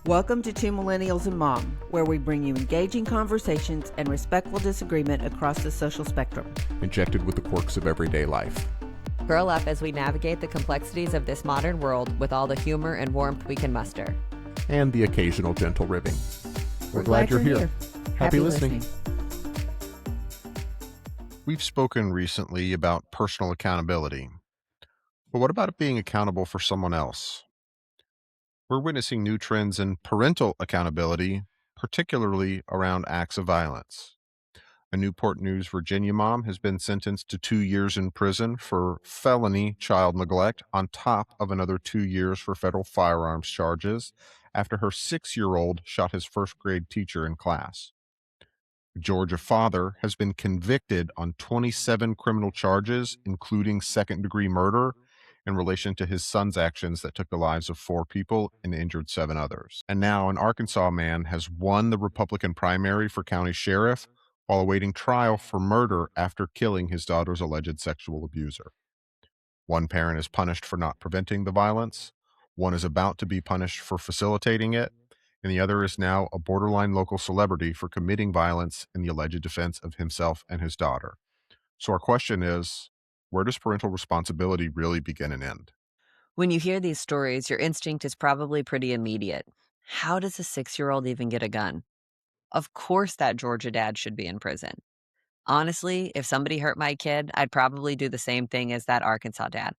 Welcome to Two Millennials and Mom, where we bring you engaging conversations and respectful disagreement across the social spectrum. Injected with the quirks of everyday life. Curl up as we navigate the complexities of this modern world with all the humor and warmth we can muster. And the occasional gentle ribbing. We're glad you're here. Happy listening. We've spoken recently about personal accountability. But what about being accountable for someone else? We're witnessing new trends in parental accountability, particularly around acts of violence. A Newport News, Virginia mom has been sentenced to 2 years in prison for felony child neglect on top of another 2 years for federal firearms charges after her 6-year-old shot his first grade teacher in class. A Georgia father has been convicted on 27 criminal charges, including second-degree murder, in relation to his son's actions that took the lives of 4 people and injured 7 others. And now an Arkansas man has won the Republican primary for county sheriff while awaiting trial for murder after killing his daughter's alleged sexual abuser. One parent is punished for not preventing the violence, one is about to be punished for facilitating it, and the other is now a borderline local celebrity for committing violence in the alleged defense of himself and his daughter. So our question is, where does parental responsibility really begin and end? When you hear these stories, your instinct is probably pretty immediate. How does a 6-year-old even get a gun? Of course that Georgia dad should be in prison. Honestly, if somebody hurt my kid, I'd probably do the same thing as that Arkansas dad.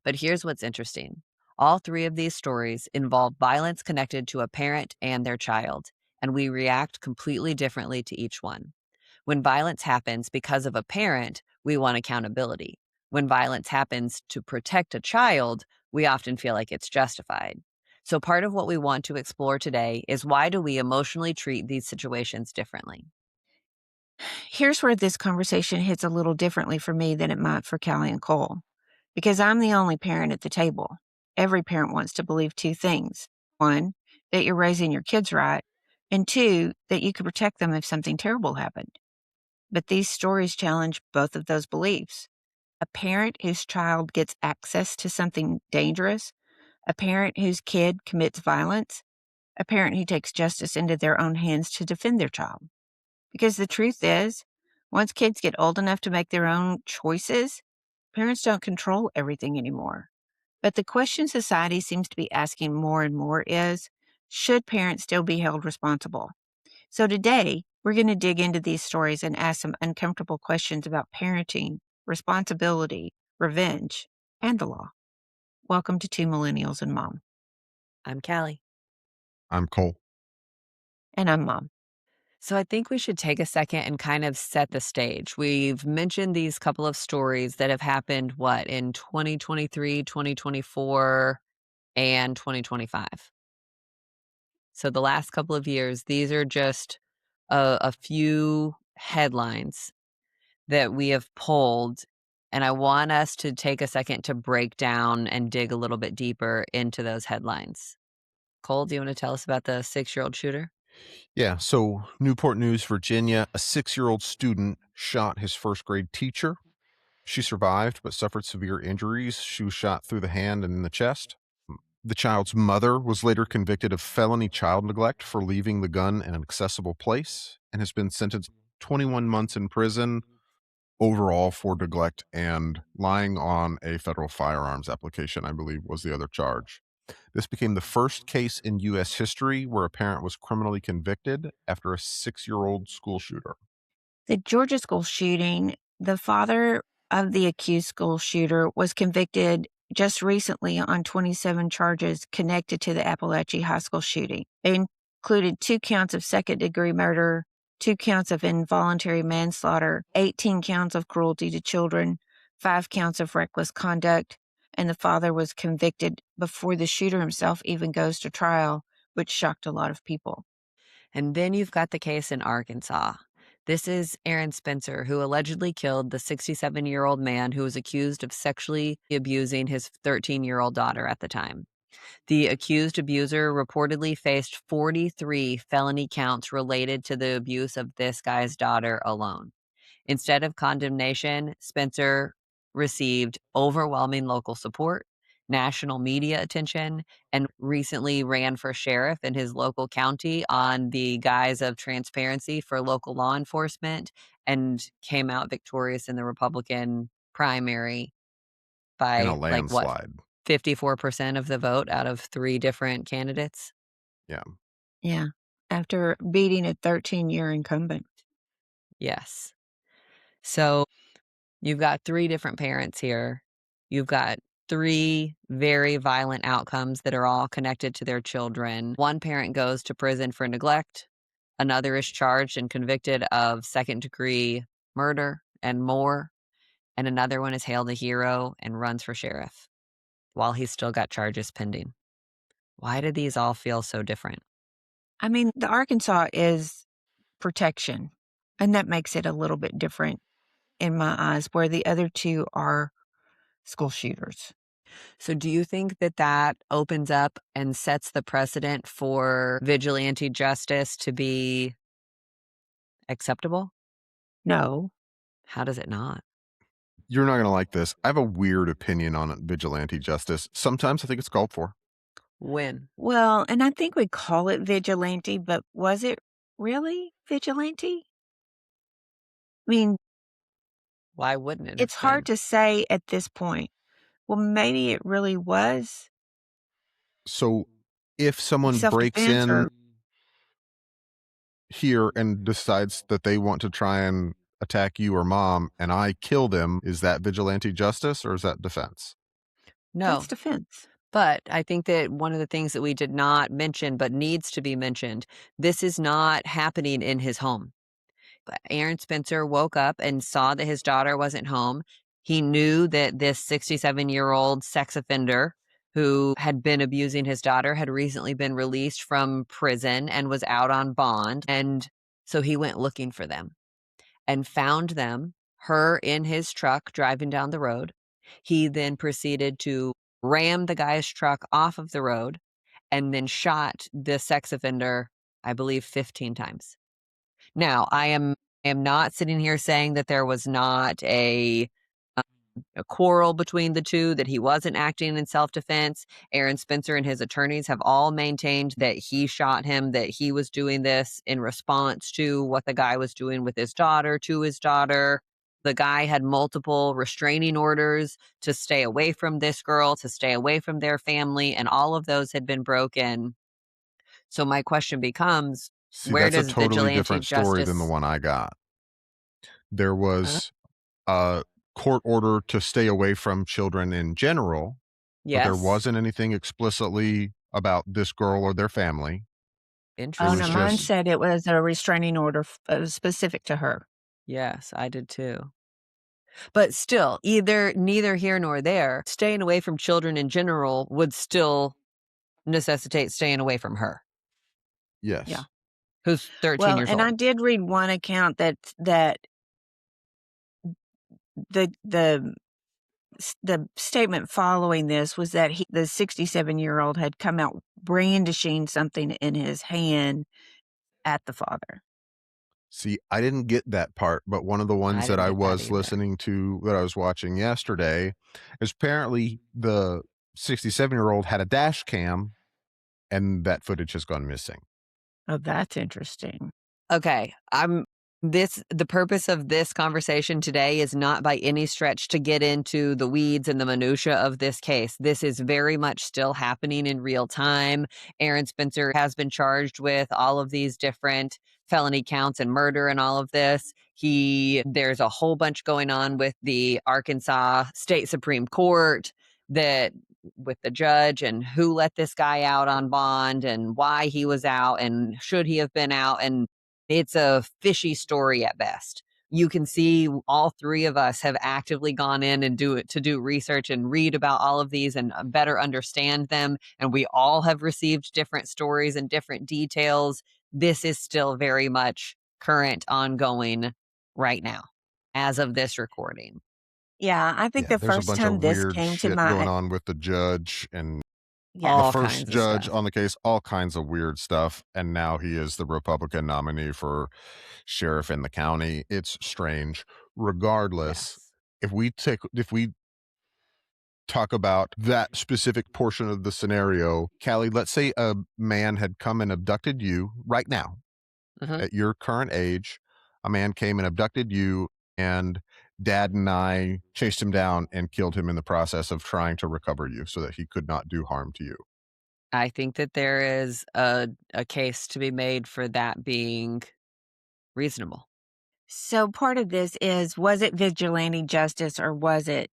But here's what's interesting. All 3 of these stories involve violence connected to a parent and their child, and we react completely differently to each one. When violence happens because of a parent, we want accountability. When violence happens to protect a child, we often feel like it's justified. So part of what we want to explore today is, why do we emotionally treat these situations differently? Here's where this conversation hits a little differently for me than it might for Callie and Cole, because I'm the only parent at the table. Every parent wants to believe 2 things. 1, that you're raising your kids right, and 2, that you could protect them if something terrible happened. But these stories challenge both of those beliefs. A parent whose child gets access to something dangerous, a parent whose kid commits violence, a parent who takes justice into their own hands to defend their child. Because the truth is, once kids get old enough to make their own choices, parents don't control everything anymore. But the question society seems to be asking more and more is, should parents still be held responsible? So today, we're going to dig into these stories and ask some uncomfortable questions about parenting, responsibility, revenge, and the law. Welcome to Two Millennials and Mom. I'm Callie. I'm Cole. And I'm Mom. So I think we should take a second and kind of set the stage. We've mentioned these couple of stories that have happened, in 2023, 2024, and 2025. So the last couple of years, these are just a few headlines that we have pulled, and I want us to take a second to break down and dig a little bit deeper into those headlines. Cole, do you want to tell us about the 6-year-old shooter? Yeah, so Newport News, Virginia, a 6-year-old student shot his first grade teacher. She survived but suffered severe injuries. She was shot through the hand and in the chest. The child's mother was later convicted of felony child neglect for leaving the gun in an accessible place and has been sentenced 21 months in prison overall for neglect and lying on a federal firearms application, I believe was the other charge. This became the first case in U.S. history where a parent was criminally convicted after a 6-year-old school shooter. The Georgia school shooting, the father of the accused school shooter was convicted just recently on 27 charges connected to the Appalachia High School shooting. They included 2 counts of second-degree murder, 2 counts of involuntary manslaughter, 18 counts of cruelty to children, 5 counts of reckless conduct, and the father was convicted before the shooter himself even goes to trial, which shocked a lot of people. And then you've got the case in Arkansas. This is Aaron Spencer, who allegedly killed the 67-year-old man who was accused of sexually abusing his 13-year-old daughter at the time. The accused abuser reportedly faced 43 felony counts related to the abuse of this guy's daughter alone. Instead of condemnation, Spencer received overwhelming local support, national media attention and recently ran for sheriff in his local county on the guise of transparency for local law enforcement and came out victorious in the Republican primary In a by like what, landslide. 54% of the vote out of 3 different candidates? Yeah. Yeah. After beating a 13-year incumbent. Yes. So you've got 3 different parents here. You've got 3 very violent outcomes that are all connected to their children. One parent goes to prison for neglect. Another is charged and convicted of second-degree murder and more. And another one is hailed a hero and runs for sheriff while he's still got charges pending. Why do these all feel so different? I mean, the Arkansas is protection, and that makes it a little bit different in my eyes, where the other 2 are school shooters. So do you think that that opens up and sets the precedent for vigilante justice to be acceptable? No. How does it not? You're not going to like this. I have a weird opinion on vigilante justice. Sometimes I think it's called for. When? Well, and I think we call it vigilante, but was it really vigilante? I mean, Why wouldn't it have it's hard been? to say at this point. Well, maybe it really was So if someone breaks self-defense in or here and decides that they want to try and attack you or mom and I kill them, is that vigilante justice or is that defense? No. that's defense. But I think that one of the things that we did not mention but needs to be mentioned, this is not happening in his home. Aaron Spencer woke up and saw that his daughter wasn't home. He knew that this 67-year-old sex offender who had been abusing his daughter had recently been released from prison and was out on bond. And so he went looking for them and found them, her in his truck driving down the road. He then proceeded to ram the guy's truck off of the road and then shot the sex offender, I believe, 15 times. Now, I am not sitting here saying that there was not a quarrel between the 2, that he wasn't acting in self-defense. Aaron Spencer and his attorneys have all maintained that he shot him, that he was doing this in response to what the guy was doing with his daughter, to his daughter. The guy had multiple restraining orders to stay away from this girl, to stay away from their family, and all of those had been broken. So my question becomes, See, where that's a does totally vigilante different story than the justice? one I got. There Uh, was a court order to stay away from children in general, but there yes, wasn't anything explicitly about this girl or their family. It Oh, was no, interesting. mine just, said it was a restraining order specific to her. Yes, I did too. But still, either neither here nor there, staying away from children in general would still necessitate staying away from her, Yeah. yes. who's 13 Well, years and I old. did read one account that the statement following this was that the 67-year-old had come out brandishing something in his hand at the father. See, I didn't get that part, but one of the I ones that didn't I get that was either. listening to that I was watching yesterday is apparently the 67-year-old had a dash cam and that footage has gone missing. Oh, that's interesting. Okay, the purpose of this conversation today is not by any stretch to get into the weeds and the minutia of this case. This is very much still happening in real time. Aaron Spencer has been charged with all of these different felony counts and murder and all of this. There's a whole bunch going on with the Arkansas State Supreme Court that with the judge and who let this guy out on bond and why he was out and should he have been out, and it's a fishy story at best. You can see all 3 of us have actively gone in and do research and read about all of these and better understand them. And we all have received different stories and different details. This is still very much current, ongoing right now, as of this recording. Yeah, I think Yeah, the there's a first bunch time of this weird came to shit going my on with the judge and the yeah, All first kinds of judge stuff. on the case, all kinds of weird stuff. And now he is the Republican nominee for sheriff in the county. It's strange. Regardless, Yes. if we talk about that specific portion of the scenario. Callie, let's say a man had come and abducted you right now Mhm. at your current age. A man came and abducted you, and dad and I chased him down and killed him in the process of trying to recover you so that he could not do harm to you. I think that there is a case to be made for that being reasonable. So part of this is, was it vigilante justice or was it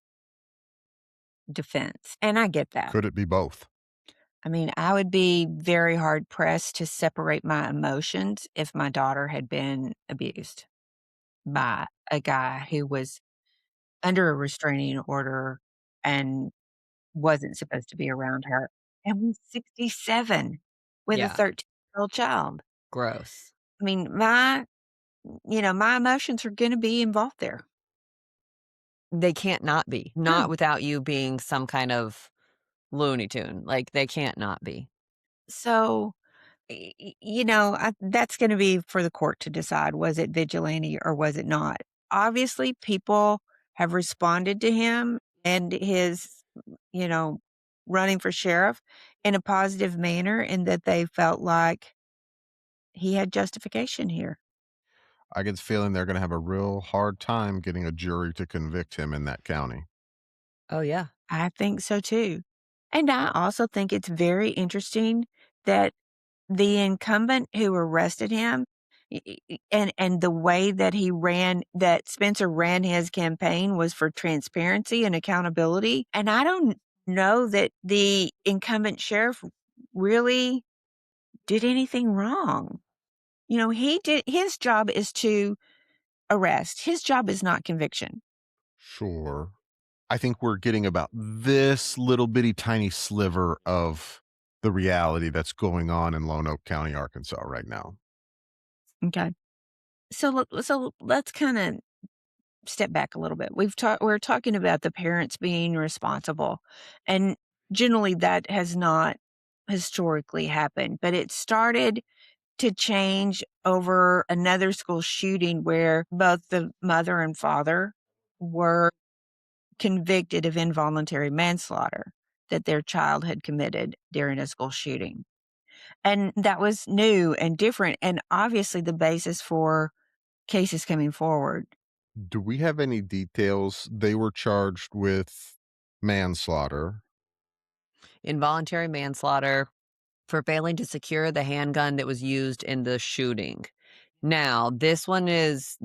defense? And I get that. Could it be both? I mean, I would be very hard pressed to separate my emotions if my daughter had been abused by a guy who was under a restraining order and wasn't supposed to be around her and was 67 with a Yeah, 13-year-old child. gross. I mean, my emotions are gonna be involved there. They can't not be. Not No. without you being some kind of Looney Tune, like, they can't not be. So, that's gonna be for the court to decide, was it vigilante or was it not? Obviously, people have responded to him and his, you know, running for sheriff in a positive manner in that they felt like he had justification here. I get the feeling they're going to have a real hard time getting a jury to convict him in that county. Oh, yeah. I think so too. And I also think it's very interesting that the incumbent who arrested him and the way that that Spencer ran his campaign was for transparency and accountability. And I don't know that the incumbent sheriff really did anything wrong. His job is to arrest. His job is not conviction. Sure. I think we're getting about this little bitty tiny sliver of the reality that's going on in Lone Oak County, Arkansas right now. Okay. So let's kind of step back a little bit. We're talking about the parents being responsible. And generally that has not historically happened, but it started to change over another school shooting where both the mother and father were convicted of involuntary manslaughter that their child had committed during a school shooting. And that was new and different and obviously the basis for cases coming forward. Do we have any details? They were charged with manslaughter. Involuntary manslaughter for failing to secure the handgun that was used in the shooting. Now, this one is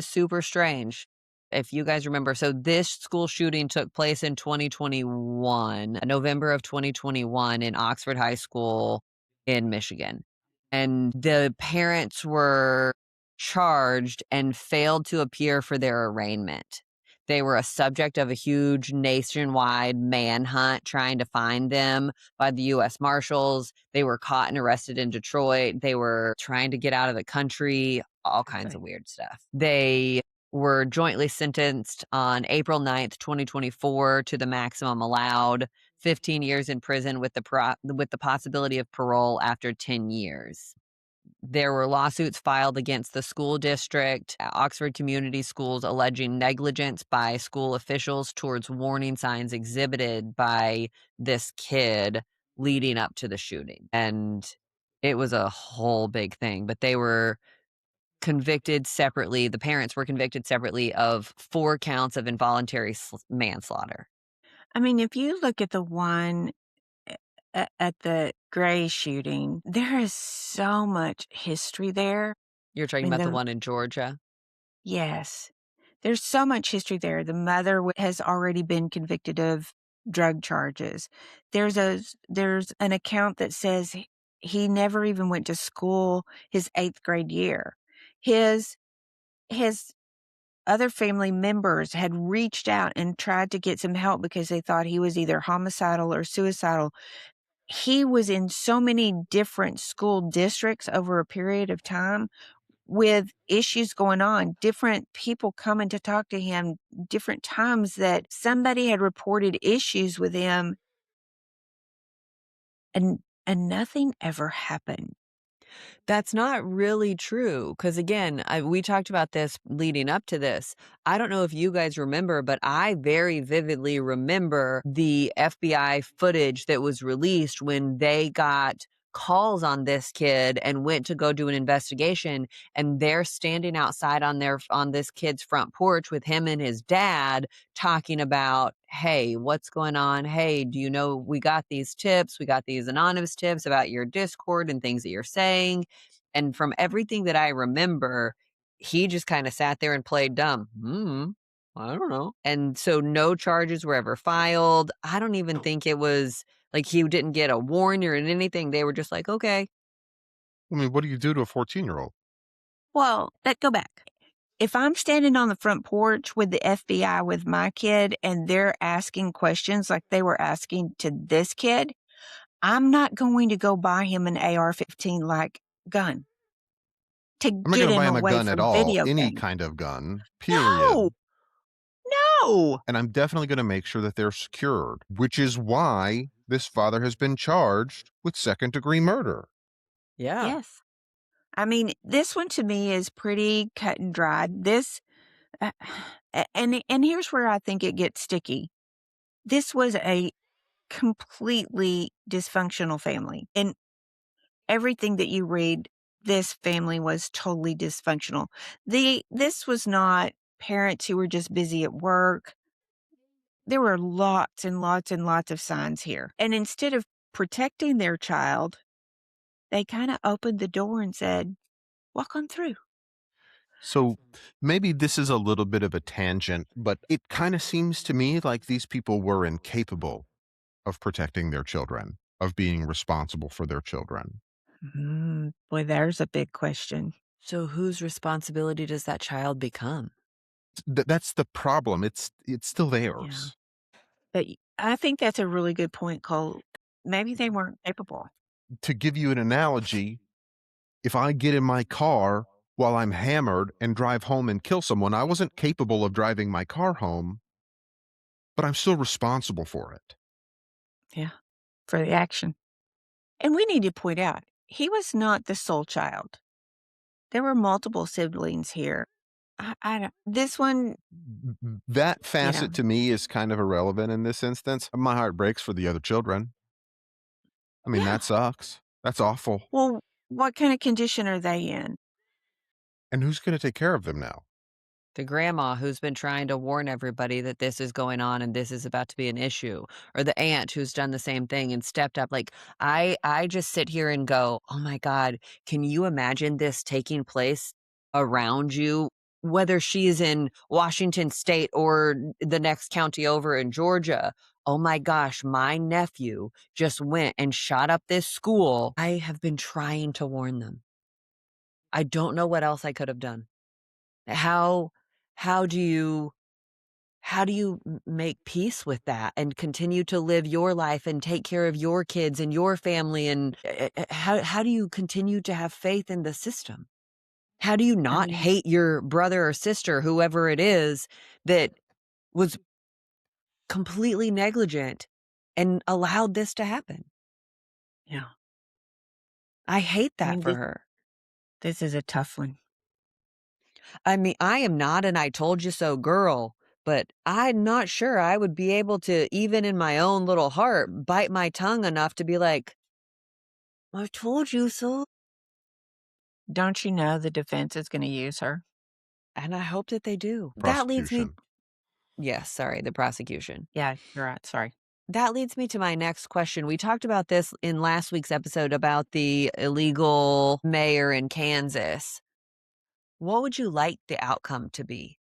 super strange. If you guys remember, so this school shooting took place in 2021, November of 2021 in Oxford High School in Michigan. And the parents were charged and failed to appear for their arraignment. They were a subject of a huge nationwide manhunt trying to find them by the U.S. Marshals. They were caught and arrested in Detroit. They were trying to get out of the country, all kinds of weird stuff. They were jointly sentenced on April 9th, 2024 to the maximum allowed 15 years in prison with the possibility of parole after 10 years. There were lawsuits filed against the school district, Oxford Community Schools, alleging negligence by school officials towards warning signs exhibited by this kid leading up to the shooting. And it was a whole big thing, but they were convicted separately. The parents were convicted separately of 4 counts of involuntary manslaughter. I mean, if you look at the one at the Gray shooting, there is so much history there. You're I talking mean, about the one in Georgia? yes, there's so much history there. The mother has already been convicted of drug charges. There's an account that says he never even went to school his 8th grade year. His his other family members had reached out and tried to get some help because they thought he was either homicidal or suicidal. He was in so many different school districts over a period of time with issues going on, different people coming to talk to him, different times that somebody had reported issues with him and nothing ever happened. That's not really true. Because again, we talked about this leading up to this. I don't know if you guys remember, but I very vividly remember the FBI footage that was released when they got calls on this kid and went to go do an investigation, and they're standing outside on this kid's front porch with him and his dad talking about, "Hey, what's going on? Hey, do you know we got these tips, we got these anonymous tips about your Discord and things that you're saying." And from everything that I remember, he just kinda sat there and played dumb. I don't know." And so no charges were ever filed. I don't even think it was like he didn't get a warning or anything. They were just like, "Okay." I mean, what do you do to a 14-year-old? Well, let go back. If I'm standing on the front porch with the FBI with my kid and they're asking questions like they were asking to this kid, I'm not going to go buy him an AR-15 like gun to I'm not get gonna buy him him a away gun at from all, video any games. kind of gun, No, period. no. And I'm definitely gonna make sure that they're secured, which is why this father has been charged with second-degree murder. Yeah. Yes. I mean, this one to me is pretty cut and dried. This, uh, and here's where I think it gets sticky. This was a completely dysfunctional family. And everything that you read, this family was totally dysfunctional. This was not parents who were just busy at work. There were lots and lots and lots of signs here. And instead of protecting their child, they kind of opened the door and said, "Walk on through." So maybe this is a little bit of a tangent, but it kind of seems to me like these people were incapable of protecting their children, of being responsible for their children. Boy, there's a big question. So whose responsibility does that child become? That's the problem. It's still Yeah. theirs. But I think that's a really good point, Cole. Maybe they weren't capable. To give you an analogy, if I get in my car while I'm hammered and drive home and kill someone, I wasn't capable of driving my car home, but I'm still responsible for it. Yeah. For the action. And we need to point out, he was not the sole child. There were multiple siblings here. I don't, this one, That you know, facet to me is kind of irrelevant in this instance. My heart breaks for the other children. I mean, yeah. that sucks. That's awful. Well, what kind of condition are they in? And who's going to take care of them now? The grandma who's been trying to warn everybody that this is going on and this is about to be an issue, or the aunt who's done the same thing and stepped up. Like, I just sit here and go, "Oh my god, can you imagine this taking place around you, whether she's in Washington state or the next county over in Georgia? Oh my gosh, my nephew just went and shot up this school." I have been trying to warn them. I don't know what else I could have done. How how do you make peace with that and continue to live your life and take care of your kids and your family, and how do you continue to have faith in the system? How do you I not mean, hate your brother or sister, whoever it is, that was completely negligent and allowed this to happen? yeah. I hate I that mean, for her. this is a tough one. I mean, I am not an "I told you so" girl, but I'm not sure I would be able to, even in my own little heart, bite my tongue enough to be like, "I told you so." Don't you know the defense is going to use her? And I hope that they do. That leads me Prosecution. Yes, sorry, the prosecution. Yeah, you're right. Sorry. That leads me to my next question. We talked about this in last week's episode about the illegal mayor in Kansas. What would you like the outcome to be?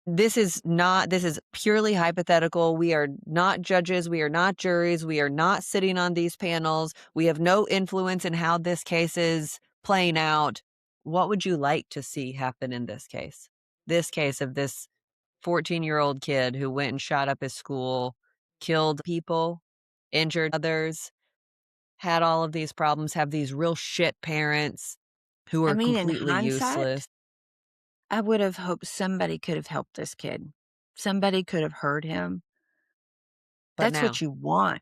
This is purely hypothetical. We are not judges. We are not juries. We are not sitting on these panels. We have no influence in how this case is playing out. What would you like to see happen in this case? This case of this 14-year-old kid who went and shot up his school, killed people, injured others, had all of these problems, have these real shit parents who I are mean, in completely hindsight, useless. I would have hoped somebody could have helped this kid. Somebody could have heard him. But That's now what you want.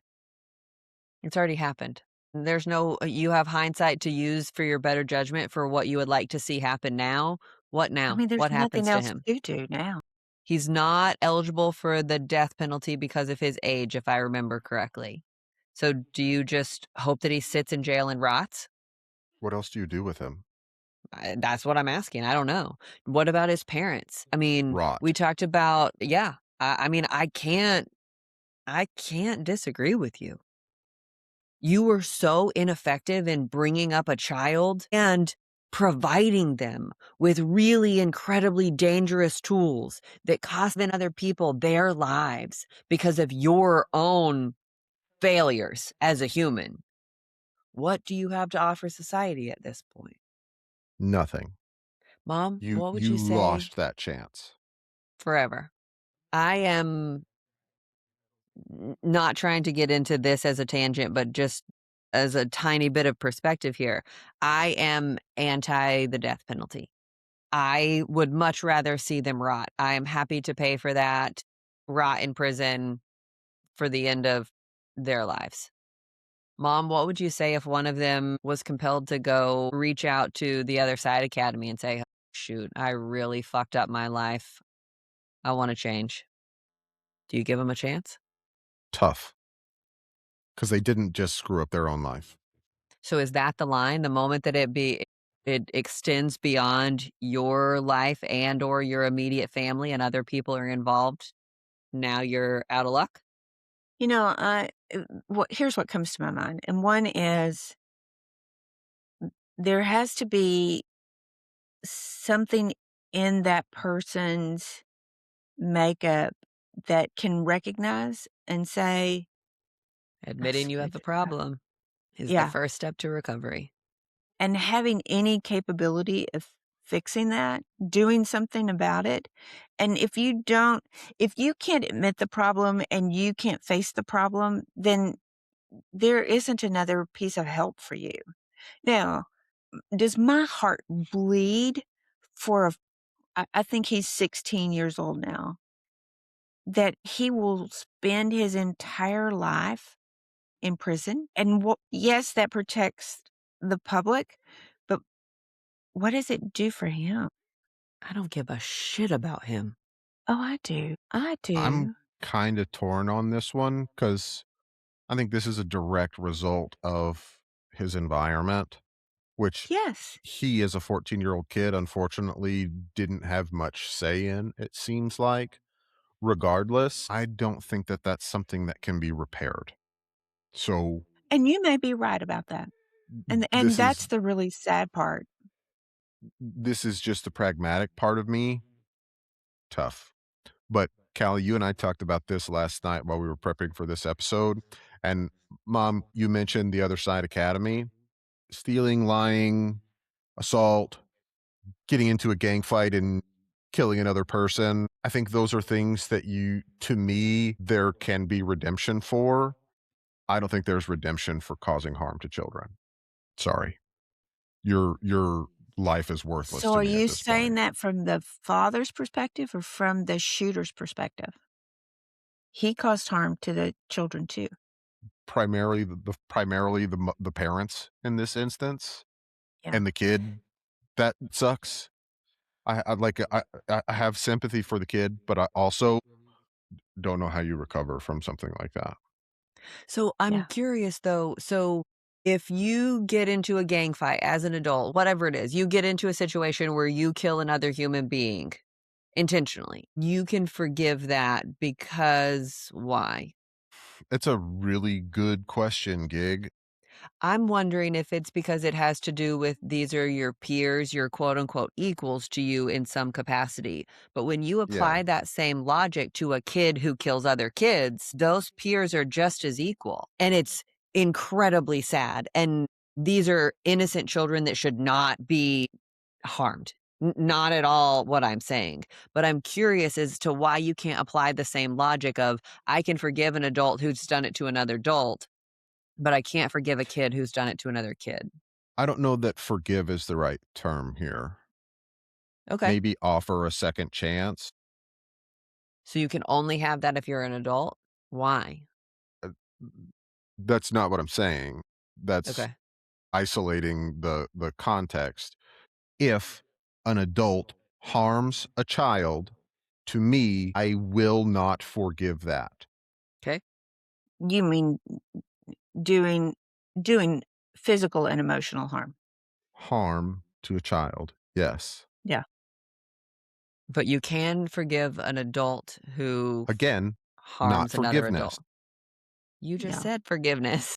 it's already happened. There's no you have hindsight to use for your better judgment for what you would like to see happen now. What I now? mean, there's What nothing happens to else him? to do now. He's not eligible for the death penalty because of his age, if I remember correctly. So do you just hope that he sits in jail and rots? What else do you do with him? That's what I'm asking. I don't know. What about his parents? I mean, we Rot. talked about, yeah. I mean, I can't disagree with you. You were so ineffective in bringing up a child and providing them with really incredibly dangerous tools that cost then other people their lives because of your own failures as a human. What do you have to offer society at this point? Nothing. Mom, You what would you you say lost that chance. forever? I am not trying to get into this as a tangent, but just as a tiny bit of perspective here. I am anti the death penalty. I would much rather see them rot. I am happy to pay for that, rot in prison for the end of their lives. Mom, what would you say if one of them was compelled to go reach out to the other side academy and say, shoot, I really fucked up my life. I want to change. Do you give them a chance? Tough. Because they didn't just screw up their own life. So is that the line? The moment that it extends beyond your life and or your immediate family and other people are involved, now you're out of luck? You know, here's what comes to my mind, and one is there has to be something in that person's makeup that can recognize and say, Admitting you have a problem is the yeah, first step to recovery. and having any capability of fixing that, doing something about it. And if you can't admit the problem and you can't face the problem, then there isn't another piece of help for you. Now, does my heart bleed for I think he's 16 years old now, that he will spend his entire life in prison? And yes, that protects the public, but what does it do for him? I don't give a shit about him. Oh, I do. I I'm do. kind of torn on this one because I think this is a direct result of his environment, which Yes. he, as a 14-year-old kid, unfortunately didn't have much say in, it seems like. Regardless, I don't think that that's something that can be repaired. So And you may be right about that. And this that's is the really sad part. this is just the pragmatic part of me. Tough. But Callie, you and I talked about this last night while we were prepping for this episode. And Mom, you mentioned the Other Side Academy. Stealing, lying, assault, getting into a gang fight and killing another person. I think those are things that to me, there can be redemption for. I don't think there's redemption for causing harm to children. Sorry. Your life is worthless So to are me at you this point. saying that from the father's perspective or from the shooter's perspective? He caused harm to the children too. Primarily the parents in this instance Yeah. and the kid that sucks. I like I have sympathy for the kid, but I also don't know how you recover from something like that. So I'm Yeah. curious though. So if you get into a gang fight as an adult, whatever it is, you get into a situation where you kill another human being intentionally, you can forgive that because why? It's a really good question, Gig. I'm wondering if it's because it has to do with these are your peers, your quote unquote equals to you in some capacity. But when you Yeah. apply that same logic to a kid who kills other kids, those peers are just as equal. And it's incredibly sad. And these are innocent children that should not be harmed. Not at all what I'm saying. But I'm curious as to why you can't apply the same logic of I can forgive an adult who's done it to another adult, but I can't forgive a kid who's done it to another kid. I don't know that forgive is the right term here. Okay. Maybe offer a second chance. So you can only have that if you're an adult? Why? Uh, That's not what I'm saying. that's Okay. isolating the context. If an adult harms a child, to me, I will not forgive that. Okay. You mean doing physical and emotional harm? Harm to a child, yes. Yeah. But you can forgive an adult who Again, not harms another forgiveness. adult. You just No. said forgiveness.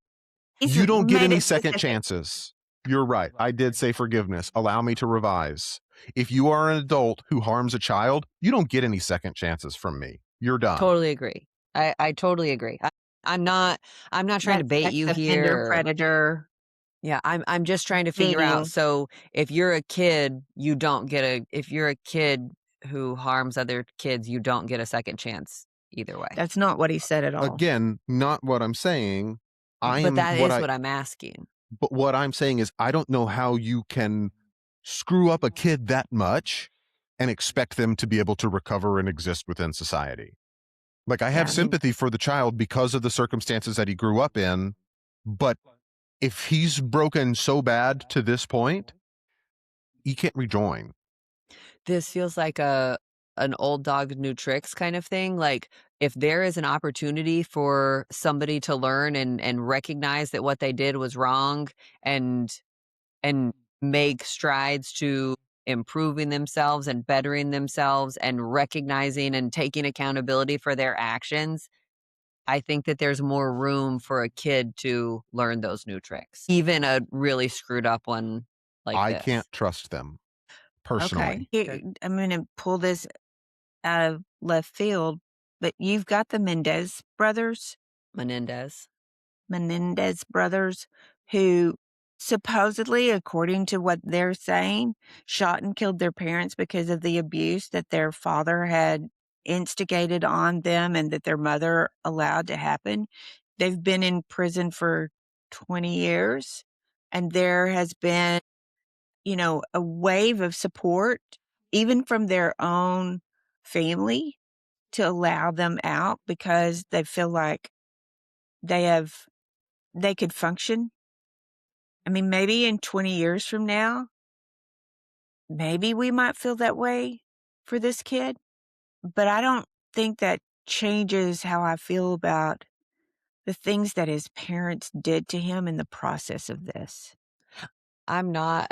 He's You don't get made any it second specific. chances. You're right. I did say forgiveness. Allow me to revise. If you are an adult who harms a child, you don't get any second chances from me. You're done. Totally agree. I totally agree. I'm not trying to That bait sex you offender, here. predator, Yeah, I'm just trying to figure out. beating. So if you're a kid, you don't get if you're a kid who harms other kids, you don't get a second chance either way. That's not what he said at all. Again, not what I'm saying. But that is what I'm asking. But what I'm saying is I don't know how you can screw up a kid that much and expect them to be able to recover and exist within society. Like, I have Yeah, I mean- sympathy for the child because of the circumstances that he grew up in, but if he's broken so bad to this point, he can't rejoin. This feels like an old dog new tricks kind of thing. Like if there is an opportunity for somebody to learn and recognize that what they did was wrong and make strides to improving themselves and bettering themselves and recognizing and taking accountability for their actions, I think that there's more room for a kid to learn those new tricks. Even a really screwed up one like I this. can't trust them personally. Okay. I'm going to pull this out of left field, but you've got the Menendez brothers, who supposedly, according to what they're saying, shot and killed their parents because of the abuse that their father had instigated on them and that their mother allowed to happen. They've been in prison for 20 years, and there has been, a wave of support, even from their own family, to allow them out because they feel like they could function. I mean, maybe in 20 years from now, maybe we might feel that way for this kid, but I don't think that changes how I feel about the things that his parents did to him in the process of this. I'm not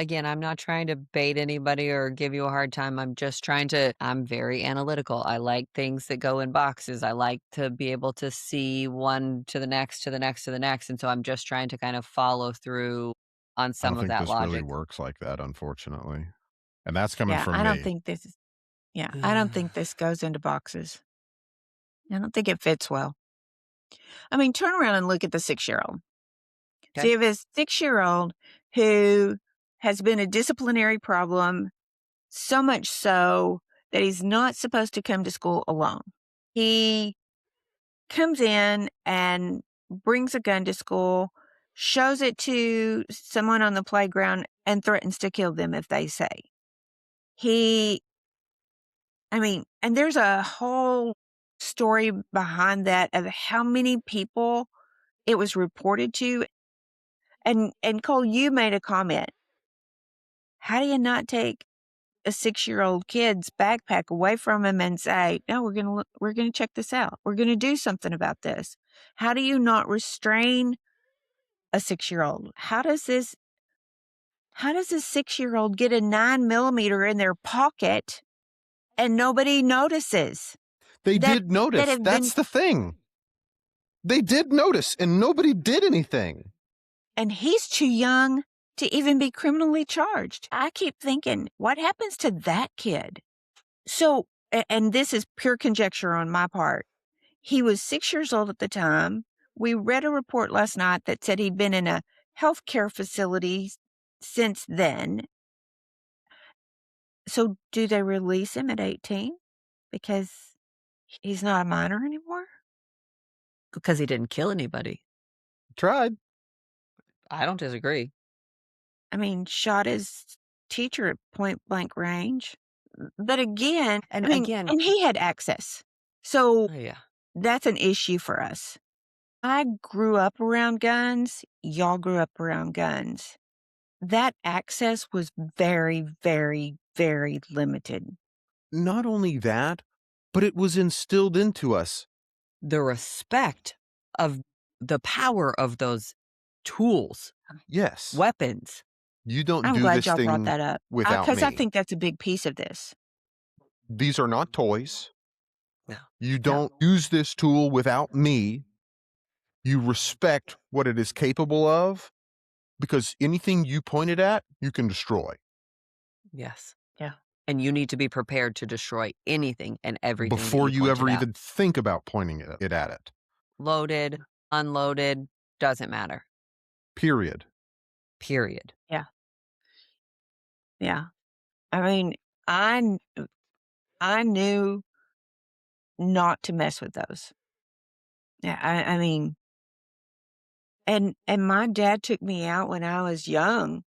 trying to bait anybody or give you a hard time. I'm very analytical. I like things that go in boxes. I like to be able to see one to the next, to the next, to the next. And so I'm just trying to kind of follow through on I some don't of think that this really logic. works like that, unfortunately. And that's coming Yeah, from I don't me. think this is, I don't think this goes into boxes. I don't think it fits well. I mean, turn around and look at the 6-year-old. So Okay. you have a 6-year-old who has been a disciplinary problem, so much so that he's not supposed to come to school alone. He comes in and brings a gun to school, shows it to someone on the playground, and threatens to kill them if they say. And there's a whole story behind that of how many people it was reported to. And Cole, you made a comment. How do you not take a 6-year-old kid's backpack away from him and say, no, we're going to check this out. We're going to do something about this. How do you not restrain a 6-year-old? How does a 6-year-old get a 9mm in their pocket and nobody notices? They That did notice. have That's been, the thing. They did notice, and nobody did anything. and he's too young to even be criminally charged. I keep thinking, what happens to that kid? So, and this is pure conjecture on my part. He was 6 years old at the time. We read a report last night that said he'd been in a healthcare facility since then. So do they release him at 18 because he's not a minor anymore? Because he didn't kill anybody. Tried. I don't disagree. I mean, shot his teacher at point blank range. But again, And and he had access. So oh yeah. that's an issue for us. I grew up around guns. Y'all grew up around guns. That access was very, very, very limited. Not only that, but it was instilled into us. The respect of the power of those tools, Yes. weapons. You don't I'm do glad this y'all brought thing that up without because I me. think that's a big piece of this. These are not toys. No. You don't use this tool without me. You respect what it is capable of, because anything you point it at, you can destroy. Yes. Yeah. And you need to be prepared to destroy anything and everything that Before you point ever it at. even think about pointing it at it. Loaded, unloaded, doesn't matter. Period. Period. Yeah. Yeah. I mean, I knew not to mess with those. Yeah, I mean, and my dad took me out when I was young.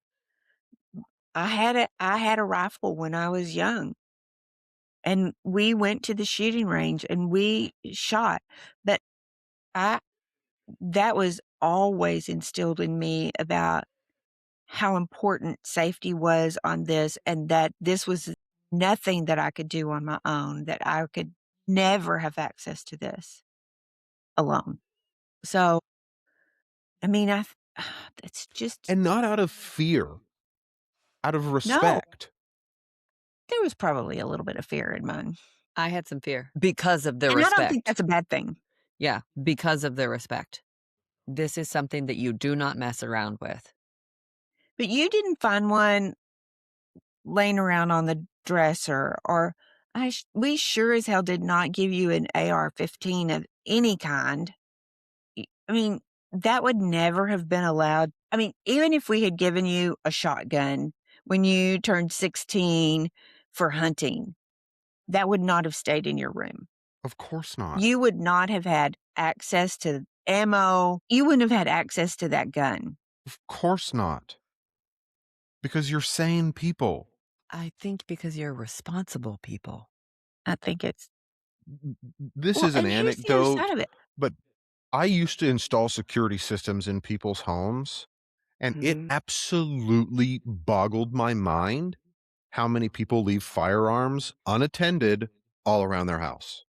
I had a rifle when I was young, and we went to the shooting range and we shot. But that was always instilled in me about how important safety was on this, and that this was nothing that I could do on my own, that I could never have access to this alone. So, I mean, it's just, And not out of fear, out of no, respect. there was probably a little bit of fear in mine. I had some fear because of the And I respect. don't think that's a bad thing. Yeah, because of the respect. This is something that you do not mess around with. But you didn't find one laying around on the dresser, or we sure as hell did not give you an AR-15 of any kind. I mean, that would never have been allowed. I mean, even if we had given you a shotgun when you turned 16 for hunting, that would not have stayed in your room. Of course not. You would not have had access to ammo. You wouldn't have had access to that gun. Of course not. Because you're sane people. I think because you're responsible people. I think it's, This well, is an and here's the other anecdote, side of it. but I used to install security systems in people's homes, and it Mhm. absolutely boggled my mind how many people leave firearms unattended all around their house.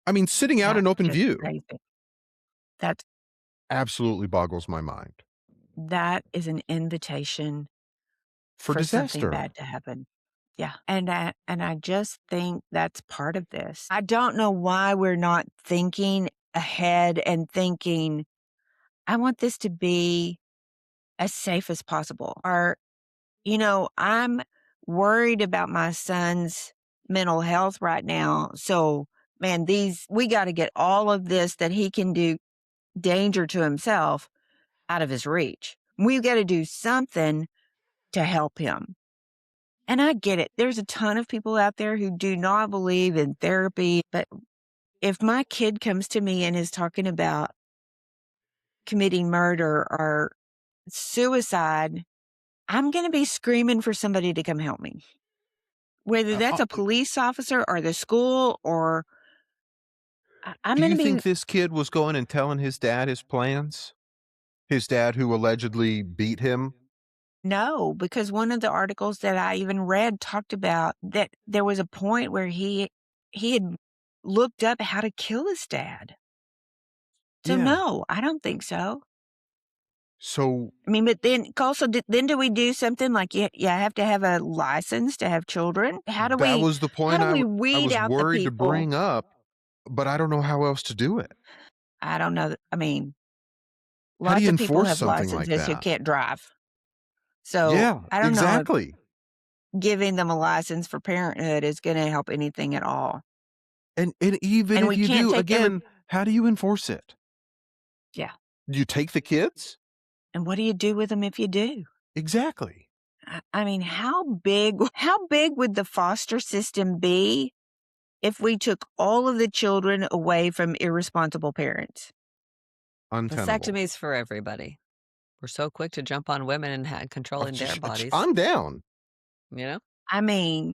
I mean, sitting out in That's open just view crazy. That's absolutely boggles my mind. that is an invitation For for something disaster. bad to happen. Yeah. And I just think that's part of this. I don't know why we're not thinking ahead and thinking, I want this to be as safe as possible. Or, I'm worried about my son's mental health right now. So, man, we got to get all of this that he can do danger to himself out of his reach. We've got to do something to help him. And I get it. There's a ton of people out there who do not believe in therapy. But if my kid comes to me and is talking about committing murder or suicide, I'm going to be screaming for somebody to come help me. Whether that's a police officer or the school, or I'm Do going you to be. think this kid was going and telling his dad his plans? His dad who allegedly beat him? No, because one of the articles that I even read talked about that there was a point where he had looked up how to kill his dad. So Yeah. no, I don't think so. So I mean, but then also, then do we do something like you have to have a license to have children? How do that we was the point I weed was out the worried to people? bring up, but I don't know how else to do it. I don't know. I mean, How do lots you of people enforce have something like licenses who that? can't drive. So Yeah, I don't know if exactly. giving them a license for parenthood is going to help anything at all. And even And if we you can't do, take again, how do you enforce it? Yeah. Do you take the kids? And what do you do with them if you do? Exactly. I mean, how big would the foster system be if we took all of the children away from irresponsible parents? Untenable. Vasectomies for everybody. We're so quick to jump on women and controlling their bodies. I'm down. You know? I mean,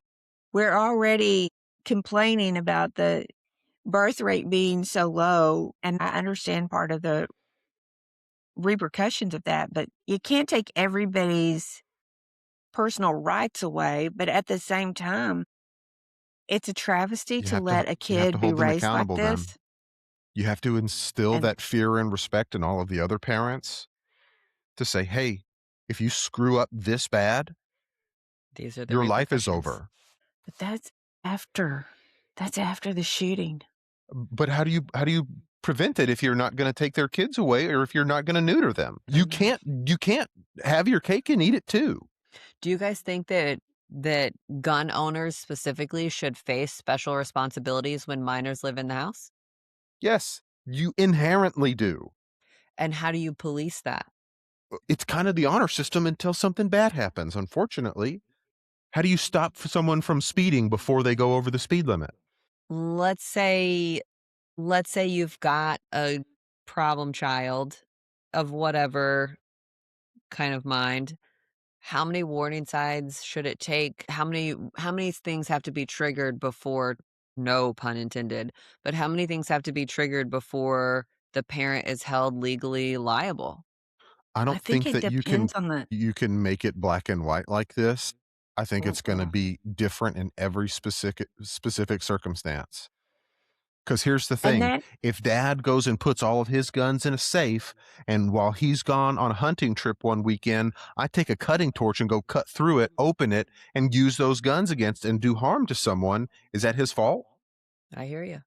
we're already complaining about the birth rate being so low, and I understand part of the repercussions of that, but you can't take everybody's personal rights away. But at the same time, it's a travesty to let a you have to kid be hold them raised like accountable then. this. You have to instill And that fear and respect in all of the other parents to say, "Hey, if you screw up this bad, These are the your life is repercussions. over." but that's after the shooting. But how do you prevent it if you're not gonna take their kids away or if you're not gonna neuter them? I You know. can't have your cake and eat it too. Do you guys think that gun owners specifically should face special responsibilities when minors live in the house? Yes, you inherently do. And how do you police that? It's kind of the honor system until something bad happens, unfortunately. How do you stop someone from speeding before they go over the speed limit? Let's say let's say you've got a problem child of whatever kind of mind. How many warning signs should it take? How many things have to be triggered before, no pun intended, but how many things have to be triggered before the parent is held legally liable? I I don't think think it that depends on the you can make it black and white like this. I think it's gonna well, be different in every specific circumstance. Because here's the and thing, that if dad goes and puts all of his guns in a safe, and while he's gone on a hunting trip one weekend, I take a cutting torch and go cut through it, open it, and use those guns against and do harm to someone, is that his fault? I hear you.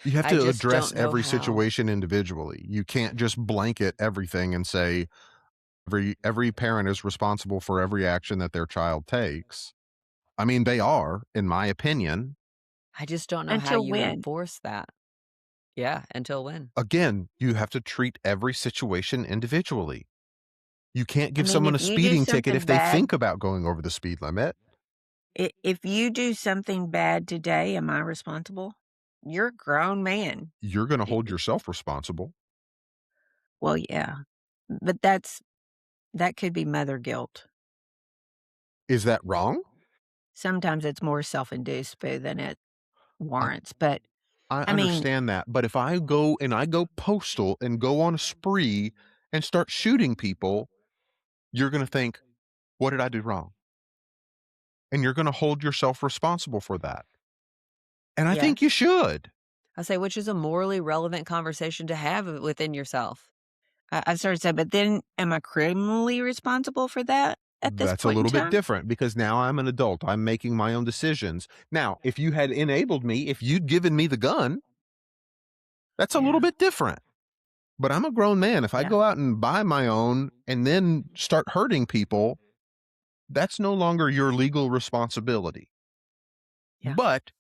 You have I to just address don't know every how. situation individually. You can't just blanket everything and say every parent is responsible for every action that their child takes. I mean, they are, in my opinion. I just don't know how until you when? enforce that. Yeah, until when? Again, you have to treat every situation individually. You can't I give mean, someone if a you do speeding ticket if something they bad, think about going over the speed limit. if you do something bad today, am I responsible? You're a grown man. You're going to Y- hold yourself responsible. Well, yeah, but that could be mother guilt. Is that wrong? Sometimes it's more self-induced, Boo, than it I, warrants. But I I mean, understand that. But if I go postal and go on a spree and start shooting people, you're going to think, what did I do wrong? And you're going to hold yourself responsible for that. And I think you yes, should. I say, which is a morally relevant conversation to have within yourself. I started to say, but then am I criminally responsible for that at this That's a point in little bit time? different because now I'm an adult. I'm making my own decisions. Now, if you had enabled me, if you'd given me the gun, that's a little Yeah, bit different. But I'm a grown man. If I yeah, go out and buy my own and then start hurting people, that's no longer your legal responsibility. yeah. But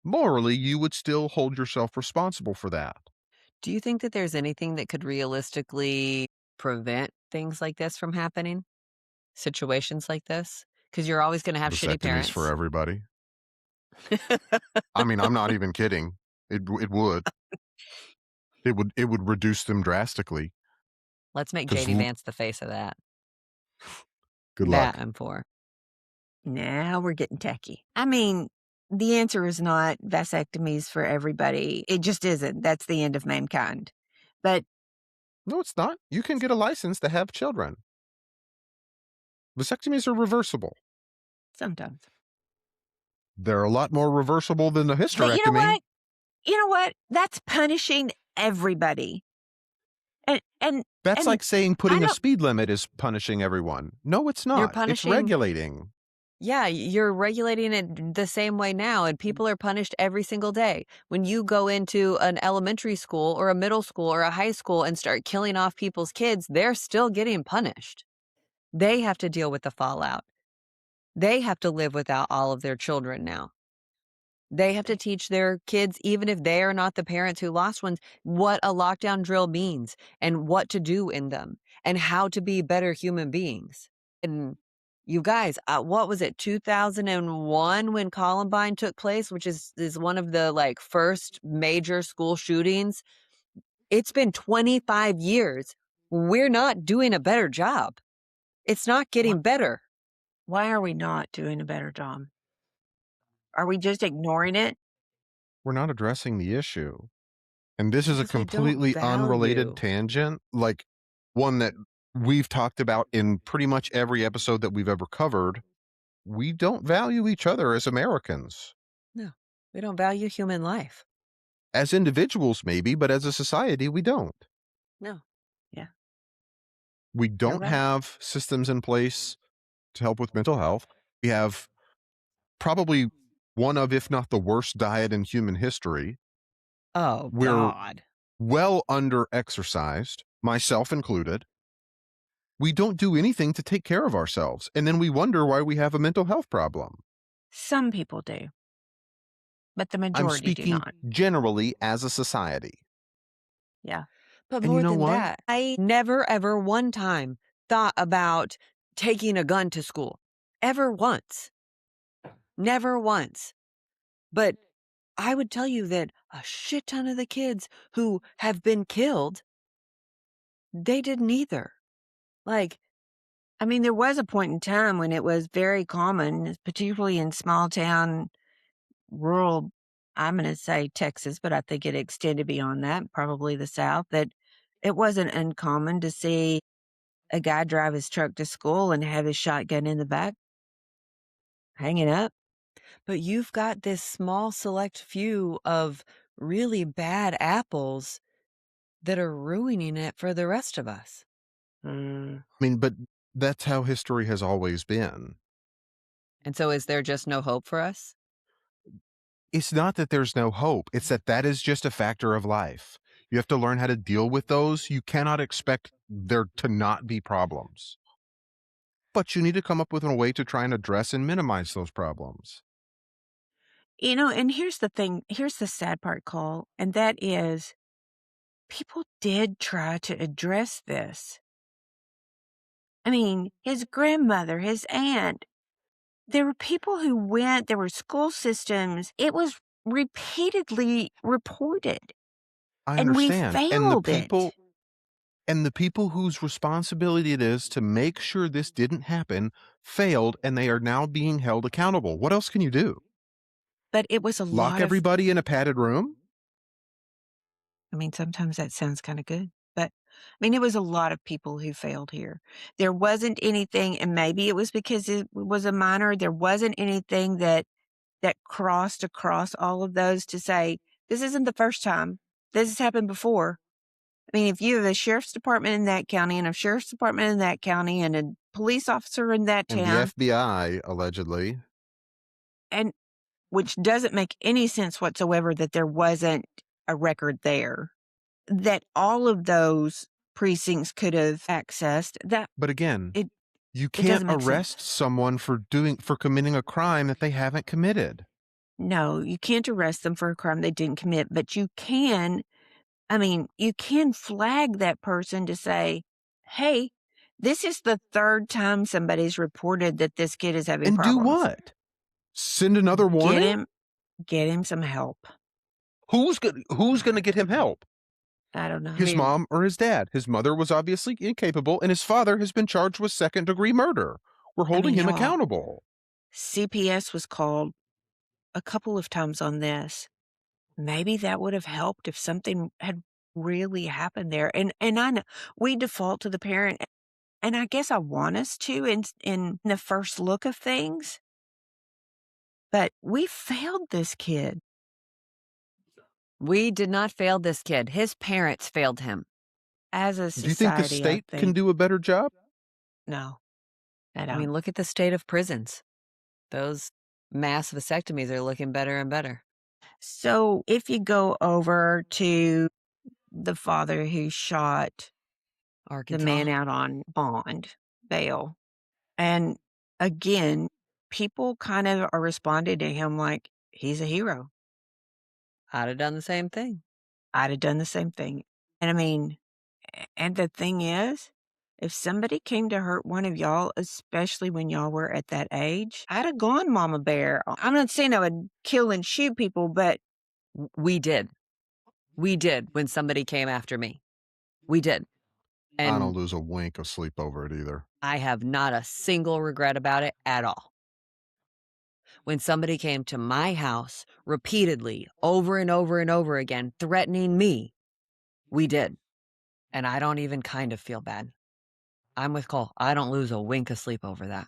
morally, you would still hold yourself responsible for that. Do you think that there's anything that could realistically prevent things like this from happening? Situations like this? Because you're always going to have shitty Vasectomies for parents. everybody. I mean, I'm not even kidding. It would. It would reduce them drastically. Let's make Because JD Vance the face of that. good That luck. I'm for. Now we're getting tacky. I mean, the answer is not vasectomies for everybody. It just isn't. That's the end of mankind. But No, it's not. You can get a license to have children. Vasectomies are reversible. sometimes. They're a lot more reversible than a But you know hysterectomy. what? You know what? That's punishing everybody. And That's and like saying I putting a don't speed limit is punishing everyone. No, it's You're not. It's punishing. regulating. Yeah, you're regulating it the same way now, and people are punished every single day. When you go into an elementary school or a middle school or a high school and start killing off people's kids, they're still getting punished. They have to deal with the fallout. They have to live without all of their children now. They have to teach their kids, even if they are not the parents who lost ones, what a lockdown drill means and what to do in them and how to be better human beings. And you guys, what was it, 2001 when Columbine took place, which is one of the like first major school shootings? It's been 25 years. We're not doing a better job. It's not why, getting better. why are we not doing a better job? Are we just ignoring it? We're not addressing the issue. And this is a because we don't completely unrelated value. tangent, like one that we've talked about in pretty much every episode that we've ever covered. We don't value each other as Americans. No, we don't value human life. As individuals, maybe, but as a society, we don't. No. Yeah. We You're don't right. have systems in place to help with mental health. We have probably one of, if not the worst diet in human history. Oh, We're God. well under exercised, myself included. We don't do anything to take care of ourselves. And then we wonder why we have a mental health problem. Some people do, but the I'm majority do speaking not. generally as a society. Yeah. But And you more know than what? that, I never, ever one time thought about taking a gun to school. Ever once. Never once. But I would tell you that a shit ton of the kids who have been killed, they didn't either. Like, I mean, there was a point in time when it was very common, particularly in small town, rural, I'm going to say Texas, but I think it extended beyond that, probably the South, that it wasn't uncommon to see a guy drive his truck to school and have his shotgun in the back hanging up. but you've got this small select few of really bad apples that are ruining it for the rest of us. Mm. I mean, but that's how history has always been. And so is there just no hope for us? It's not that there's no hope. It's that that is just a factor of life. You have to learn how to deal with those. You cannot expect there to not be problems. But you need to come up with a way to try and address and minimize those problems. You know, and here's the thing, here's the sad part, Cole, and that is people did try to address this. I mean, his grandmother, his aunt, there were people who went, there were school systems. It was repeatedly reported, I and we understand. failed it. And the people whose responsibility it is to make sure this didn't happen failed, and they are now being held accountable. What else can you do? But it was a Lock lot of, everybody in a padded room? I mean, sometimes that sounds kind of good, but I mean, it was a lot of people who failed here. There wasn't anything, and maybe it was because it was a minor, there wasn't anything that crossed across all of those to say, this isn't the first time. This has happened before. I mean, if you have a sheriff's department in that county and a sheriff's department in that county and a police officer in that And the town, FBI, allegedly. and which doesn't make any sense whatsoever that there wasn't a record there, that all of those precincts could have accessed that. But again, It you it doesn't can't make arrest sense. someone for committing a crime that they haven't committed. No, you can't arrest them for a crime they didn't commit, but you can, I mean, you can flag that person to say, hey, this is the third time somebody's reported that this kid is having And do problems. what? Send another Get warning? him some help. Who's going to get him help? I don't know. His mom or his dad? His mother was obviously incapable, and his father has been charged with second-degree murder. We're holding him y'all, accountable. CPS was called a couple of times on this. Maybe that would have helped if something had really happened there. And I know we default to the parent, and I guess I want us to in the first look of things, but we failed this kid. We did not fail this kid. His parents failed him. As a Do you think the society, I state can think do a better job? no, I I don't. mean, look at the state of prisons. Those mass vasectomies are looking better and better. So if you go over to the father who shot the Arkansas. man out on bond bail, and again, people kind of are responding to him like he's a hero. I'd have done the same thing. I'd have done the same thing. And I mean, and the thing is, if somebody came to hurt one of y'all, especially when y'all were at that age, I'd have gone mama bear. I'm not saying I would kill and shoot people, but We did. We did when somebody came after me. We did. I don't And lose a wink of sleep over it either. I have not a single regret about it at all. when somebody came to my house repeatedly, over and over and over again, threatening me. We did. And I don't even kind of feel bad. I'm with Cole. I don't lose a wink of sleep over that.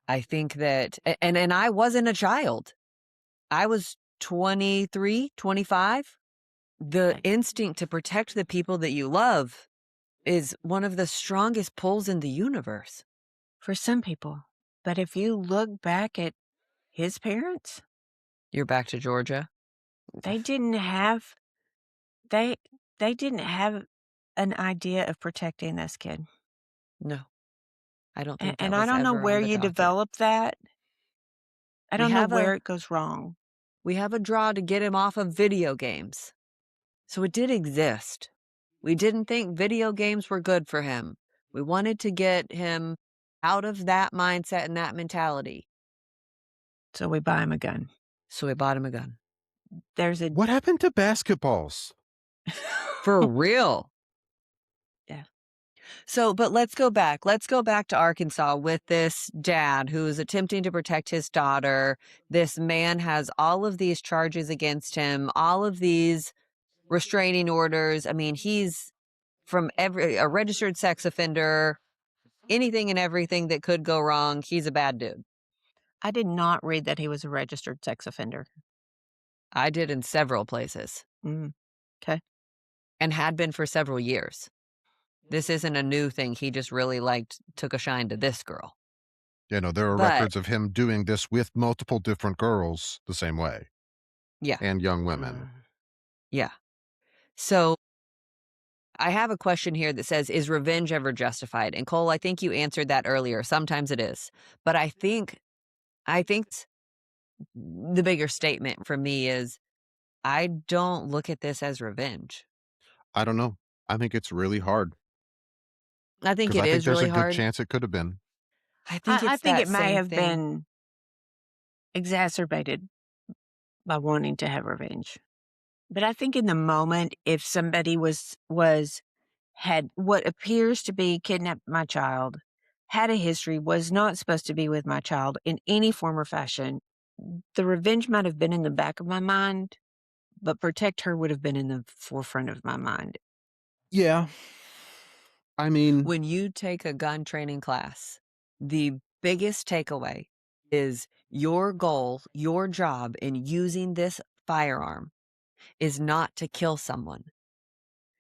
I think that, and I wasn't a child. I was 23, 25. The instinct to protect the people that you love is one of the strongest pulls in the universe. For some people. But if you look back at his parents, You're back to Georgia? they didn't have they didn't have an idea of protecting this kid. No, I don't think that And I was don't know ever where on the you docket. develop that. I We don't know have where a it goes wrong. we have a draw to get him off of video games. So it did exist. We didn't think video games were good for him. We wanted to get him out of that mindset and that mentality. So we buy him a gun. So we bought him a gun. There's a What happened to basketballs? For real. Yeah. So, but let's go back. Let's go back to Arkansas with this dad who is attempting to protect his daughter. This man has all of these charges against him, all of these restraining orders. I mean, he's from a registered sex offender, anything and everything that could go wrong. He's a bad dude. I did not read that he was a registered sex offender. I did in several places Okay. and had been for several years. This isn't a new thing. He just really took a shine to this girl. You know, there are But records of him doing this with multiple different girls the same way. yeah, And young women. yeah. So I have a question here that says, is revenge ever justified? And Cole, I think you answered that earlier. Sometimes it is. But I think the bigger statement for me is I don't look at this as revenge. I don't know. I think it's really hard. I think Because it I think is there's really a good hard. chance it could have been. I think I it's think that it may same have thing. been exacerbated by wanting to have revenge. But I think in the moment, if somebody had what appears to be kidnapped my child, had a history, was not supposed to be with my child in any form or fashion, the revenge might have been in the back of my mind, but protect her would have been in the forefront of my mind. Yeah. I mean, When you take a gun training class, the biggest takeaway is your goal, your job in using this firearm is not to kill someone.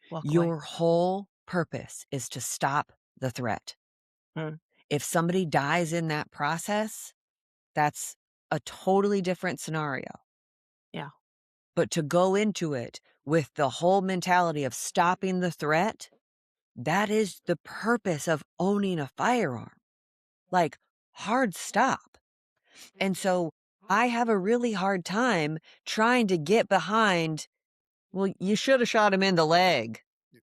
Walk away. Your whole purpose is to stop the threat. If somebody dies in that process, that's a totally different scenario. Yeah. But to go into it with the whole mentality of stopping the threat, that is the purpose of owning a firearm. Like, hard stop. And so I have a really hard time trying to get behind, well, you should have shot him in the leg.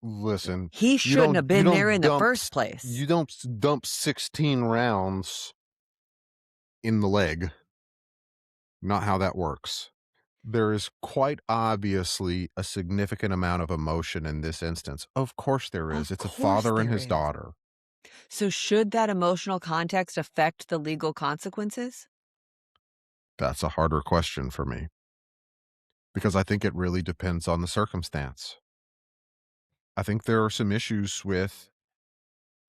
listen. He you shouldn't don't- have you been don't there in the dump- first place. You don't dump 16 rounds in the leg. Not how that works. There is quite obviously a significant amount of emotion in this instance. Of course there is. Of It's a course father and there his is. daughter. So should that emotional context affect the legal consequences? That's a harder question for me. Because I think it really depends on the circumstance. I think there are some issues with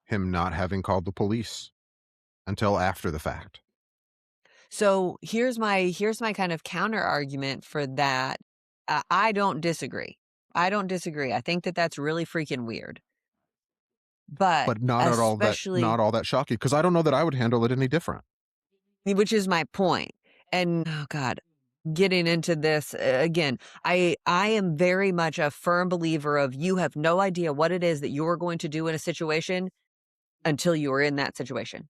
him not having called the police until after the fact. So here's my kind of counter argument for that. I don't disagree. I think that that's really freaking weird. But not all especially that shocking, because I don't know that I would handle it any different. which is my point. And oh God, getting into this again, I am very much a firm believer of you have no idea what it is that you're going to do in a situation until you are in that situation.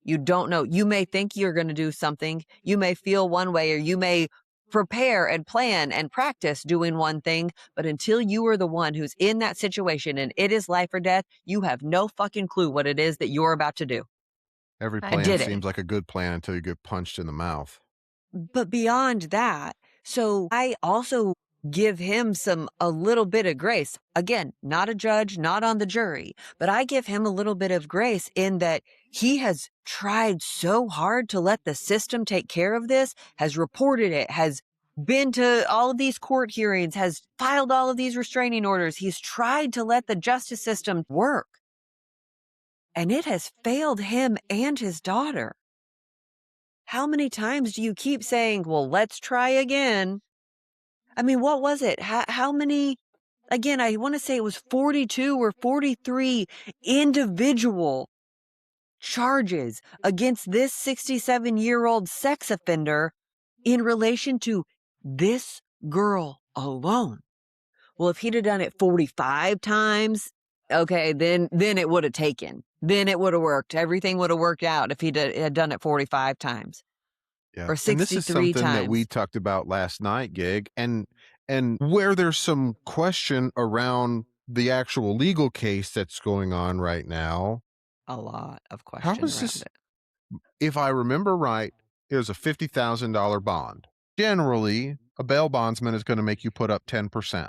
You don't know. You may think you're going to do something. You may feel one way, or you may prepare and plan and practice doing one thing. But until you are the one who's in that situation and it is life or death, you have no fucking clue what it is that you're about to do. Every I plan did it. seems like a good plan until you get punched in the mouth. But beyond that, so I also give him a little bit of grace. Again, not a judge, not on the jury, but I give him a little bit of grace in that he has tried so hard to let the system take care of this, has reported it, has been to all of these court hearings, has filed all of these restraining orders. He's tried to let the justice system work. And it has failed him and his daughter. How many times do you keep saying, well, let's try again? I mean, what was it? How many, again, I want to say it was 42 or 43 individual charges against this 67-year-old sex offender in relation to this girl alone. Well, if he'd have done it 45 times, okay, then it would have taken. Then it would have worked. Everything would have worked out if had done it 45 times. Yeah. Or 63 and this is something times. that we talked about last night, Gig, and where there's some question around the actual legal case that's going on right now. A lot of How questions is around this? it. If I remember right, it was a $50,000 bond. Generally, a bail bondsman is going to make you put up 10%.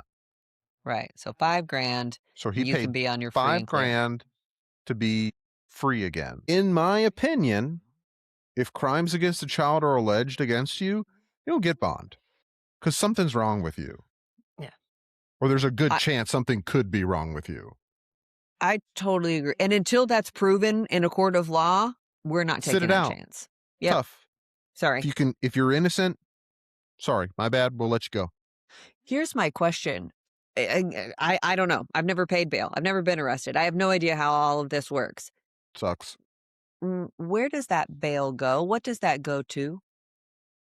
Right. So $5,000. So he You paid can be on your free and clear. $5,000 to be free again. In my opinion, if crimes against a child are alleged against you, you'll get bond because something's wrong with you. Yeah. Or there's a good chance something could be wrong with you. I totally agree. And until that's proven in a court of law, we're not Sit taking it that out. chance. Yep. Tough. Sorry. If you're innocent, sorry, my bad. We'll let you go. Here's my question. I don't know. I've never paid bail. I've never been arrested. I have no idea how all of this works. Sucks. Where does that bail go? What does that go to?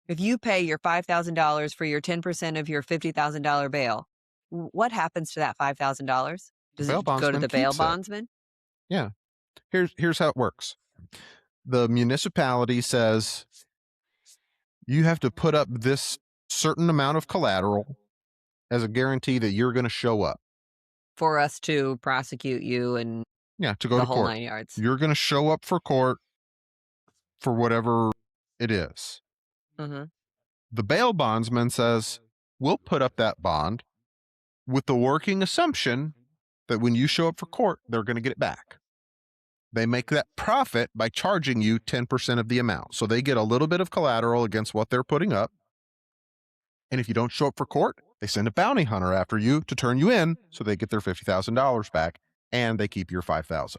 If you pay your $5,000 for your 10% of your $50,000 bail, what happens to that $5,000? Does Bail it go to bondsman the bail keeps it. bondsman? Yeah. Here's how it works. The municipality says you have to put up this certain amount of collateral as a guarantee that you're going to show up. For us to prosecute you and to go the to whole court. 9 yards. You're going to show up for court for whatever it is. Mm-hmm. The bail bondsman says, we'll put up that bond with the working assumption that when you show up for court, they're going to get it back. They make that profit by charging you 10% of the amount. So they get a little bit of collateral against what they're putting up. And if you don't show up for court, they send a bounty hunter after you to turn you in so they get their $50,000 back and they keep your $5,000.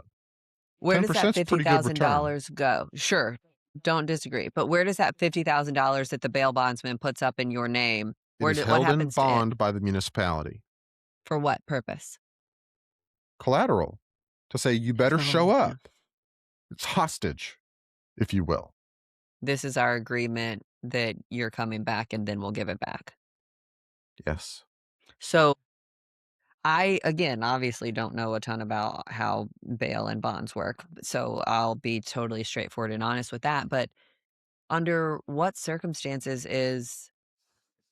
Where does that 10% 's pretty good return. $50,000 go? Sure. Don't disagree. But where does that $50,000 that the bail bondsman puts up in your name, It is what held in happens to it? bond by the municipality. For what purpose? Collateral. To say you better show yeah. up. It's hostage, if you will. This is our agreement that you're coming back and then we'll give it back. Yes. So I, again, obviously don't know a ton about how bail and bonds work. So I'll be totally straightforward and honest with that. But under what circumstances is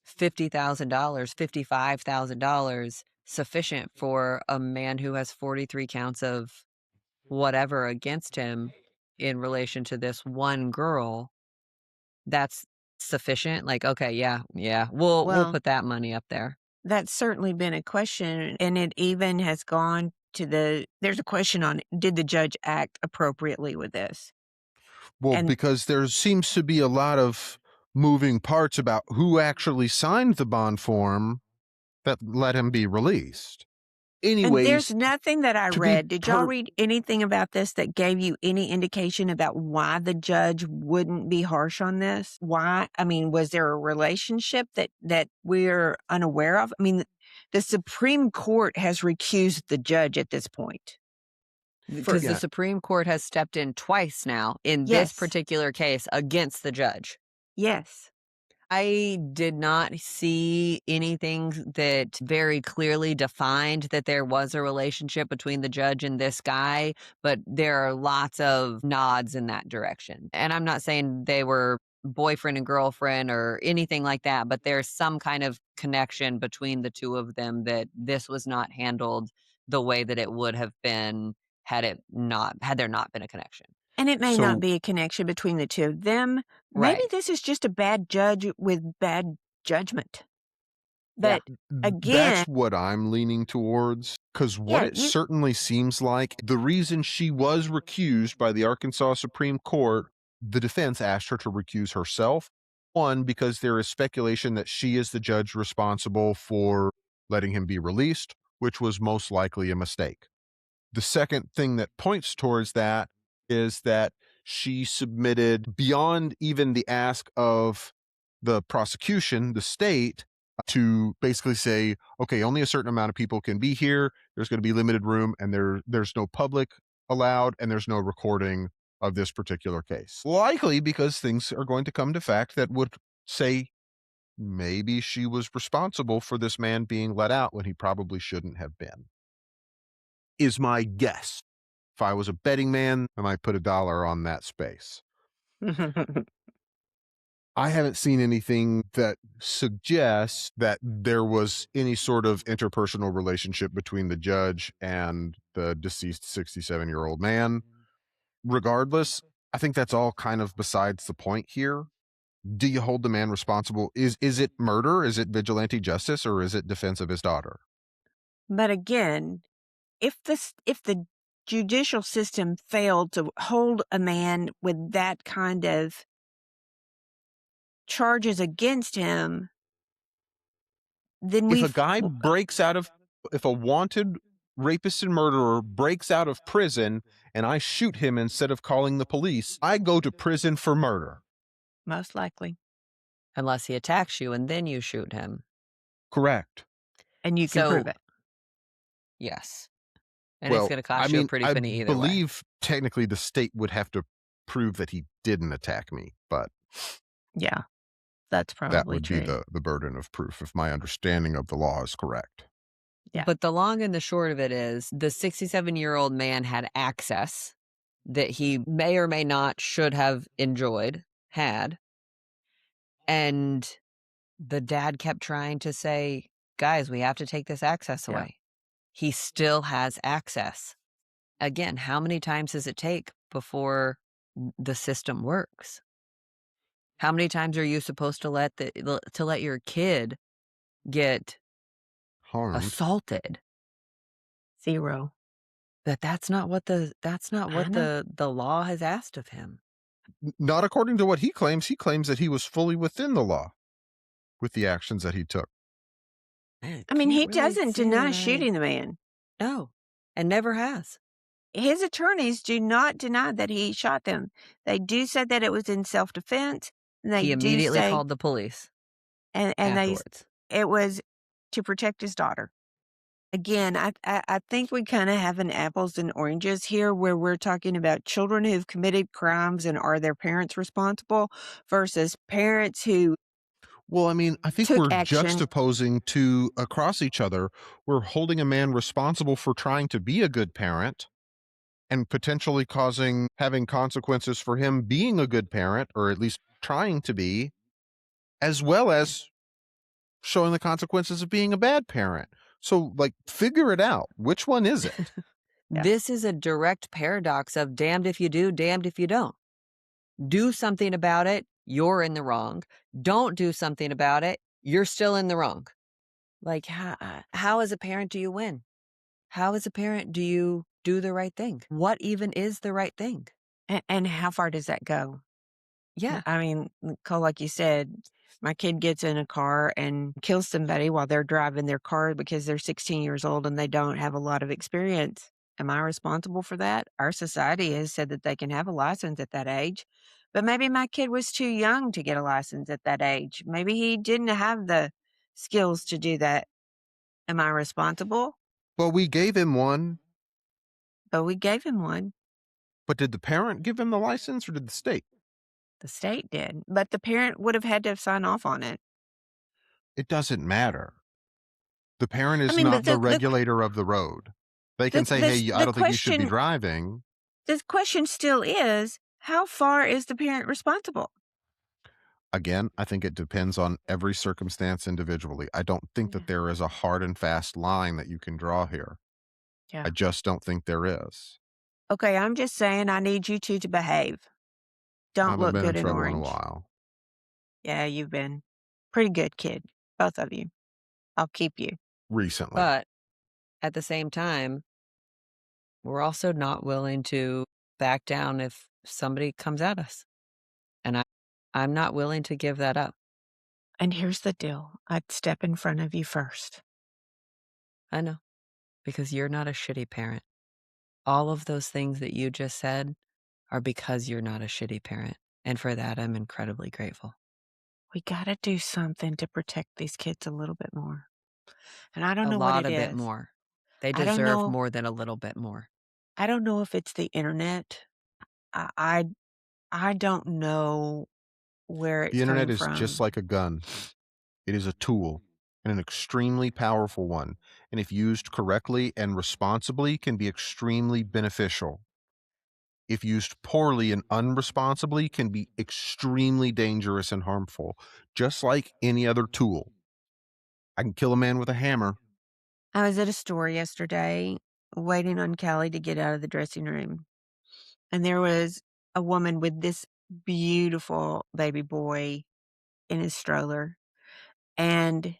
$50,000, $55,000 sufficient for a man who has 43 counts of whatever against him in relation to this one girl? That's sufficient? Like, okay, yeah, we'll Well, put that money up there. that's certainly been a question, and it even has gone to there's a question on, did the judge act appropriately with this? Well, because there seems to be a lot of moving parts about who actually signed the bond form that let him be released. Anyways, and there's nothing that I read. Did y'all read anything about this that gave you any indication about why the judge wouldn't be harsh on this? Why? I mean, was there a relationship that we're unaware of? I mean, the Supreme Court has recused the judge at this point. Because the Supreme Court has stepped in twice now in this particular case against the judge. Yes. I did not see anything that very clearly defined that there was a relationship between the judge and this guy, but there are lots of nods in that direction. And I'm not saying they were boyfriend and girlfriend or anything like that, but there's some kind of connection between the two of them that this was not handled the way that it would have been had there not been a connection. And it may not be a connection between the two of them. Maybe this is just a bad judge with bad judgment. But That's again, what I'm leaning towards. Because what yeah, it certainly seems like, the reason she was recused by the Arkansas Supreme Court, the defense asked her to recuse herself. One, because there is speculation that she is the judge responsible for letting him be released, which was most likely a mistake. The second thing that points towards that is that she submitted beyond even the ask of the prosecution, the state, to basically say, okay, only a certain amount of people can be here. There's going to be limited room, and there's no public allowed, and there's no recording of this particular case. Likely because things are going to come to fact that would say maybe she was responsible for this man being let out when he probably shouldn't have been, is my guess. If I was a betting man, I might put $1 on that space. I haven't seen anything that suggests that there was any sort of interpersonal relationship between the judge and the deceased 67-year-old man. Regardless, I think that's all kind of besides the point here. Do you hold the man responsible? Is it murder? Is it vigilante justice? Or is it defense of his daughter? but again, if the judicial system failed to hold a man with that kind of charges against him, then If a guy breaks out of, if a wanted rapist and murderer breaks out of prison and I shoot him instead of calling the police, I go to prison for murder. most likely, Unless he attacks you and then you shoot him. Correct. and you can prove So, it. yes. And it's Well, going to I cost you a mean, pretty I penny either way. believe technically the state would have to prove that he didn't attack me, but Yeah, that's that probably would be true. the burden of proof if my understanding of the law is correct. Yeah. But the long and the short of it is the 67-year-old man had access that he may or may not should have had. And the dad kept trying to say, guys, we have to take this access Yeah. away. He still has access. Again, how many times does it take before the system works? How many times are you supposed to let your kid get Harmed. assaulted? 0. That's not what the I know. law has asked of him. Not according to what he claims. He claims that he was fully within the law with the actions that he took. I I mean, can't he really doesn't say deny that shooting the man. No, and never has. His attorneys do not deny that he shot them. They do say that it was in self-defense, and they He do immediately say called the police and they afterwards. it was to protect his daughter. Again, I think we kinda have an apples and oranges here where we're talking about children who've committed crimes and are their parents responsible versus parents who Well, I mean, I think took we're action. juxtaposing two across each other. We're holding a man responsible for trying to be a good parent and potentially having consequences for him being a good parent, or at least trying to be, as well as showing the consequences of being a bad parent. So, like, figure it out. Which one is it? Yeah. This is a direct paradox of damned if you do, damned if you don't. Do something about it, you're in the wrong. Don't do something about it, you're still in the wrong. Like, how as a parent do you win? How as a parent do you do the right thing? What even is the right thing? And how far does that go? Yeah. I mean, Cole, like you said, my kid gets in a car and kills somebody while they're driving their car because they're 16 years old and they don't have a lot of experience. Am I responsible for that? Our society has said that they can have a license at that age, but maybe my kid was too young to get a license at that age. Maybe he didn't have the skills to do that. Am I responsible? Well, we gave him one, But we gave him one. but did the parent give him the license or did the state? The state did, but the parent would have had to sign off on it. It doesn't matter. The parent I is mean, but not the regulator of the road. They can say, hey, I don't think you should be driving. The question still is, how far is the parent responsible? Again, I think it depends on every circumstance individually. I don't think that there is a hard and fast line that you can draw here. Yeah. I just don't think there is. Okay, I'm just saying I need you two to behave. I Don't haven't look been in good in trouble in a orange. while. Yeah, you've been pretty good kid, both of you. I'll keep you. recently. But at the same time, we're also not willing to back down if somebody comes at us. And I'm not willing to give that up. And here's the deal. I'd step in front of you first. I know, because you're not a shitty parent. All of those things that you just said are because you're not a shitty parent. And for that, I'm incredibly grateful. We got to do something to protect these kids a little bit more. And I don't A know what lot it a bit is. more. They I don't deserve know. more than a little bit more. I don't know if it's the internet. I don't know where it's The internet coming is from. just like a gun. It is a tool, and an extremely powerful one, and if used correctly and responsibly can be extremely beneficial. If used poorly and unresponsibly can be extremely dangerous and harmful, just like any other tool. I can kill a man with a hammer. I was at a store yesterday waiting on Callie to get out of the dressing room. And there was a woman with this beautiful baby boy in his stroller. And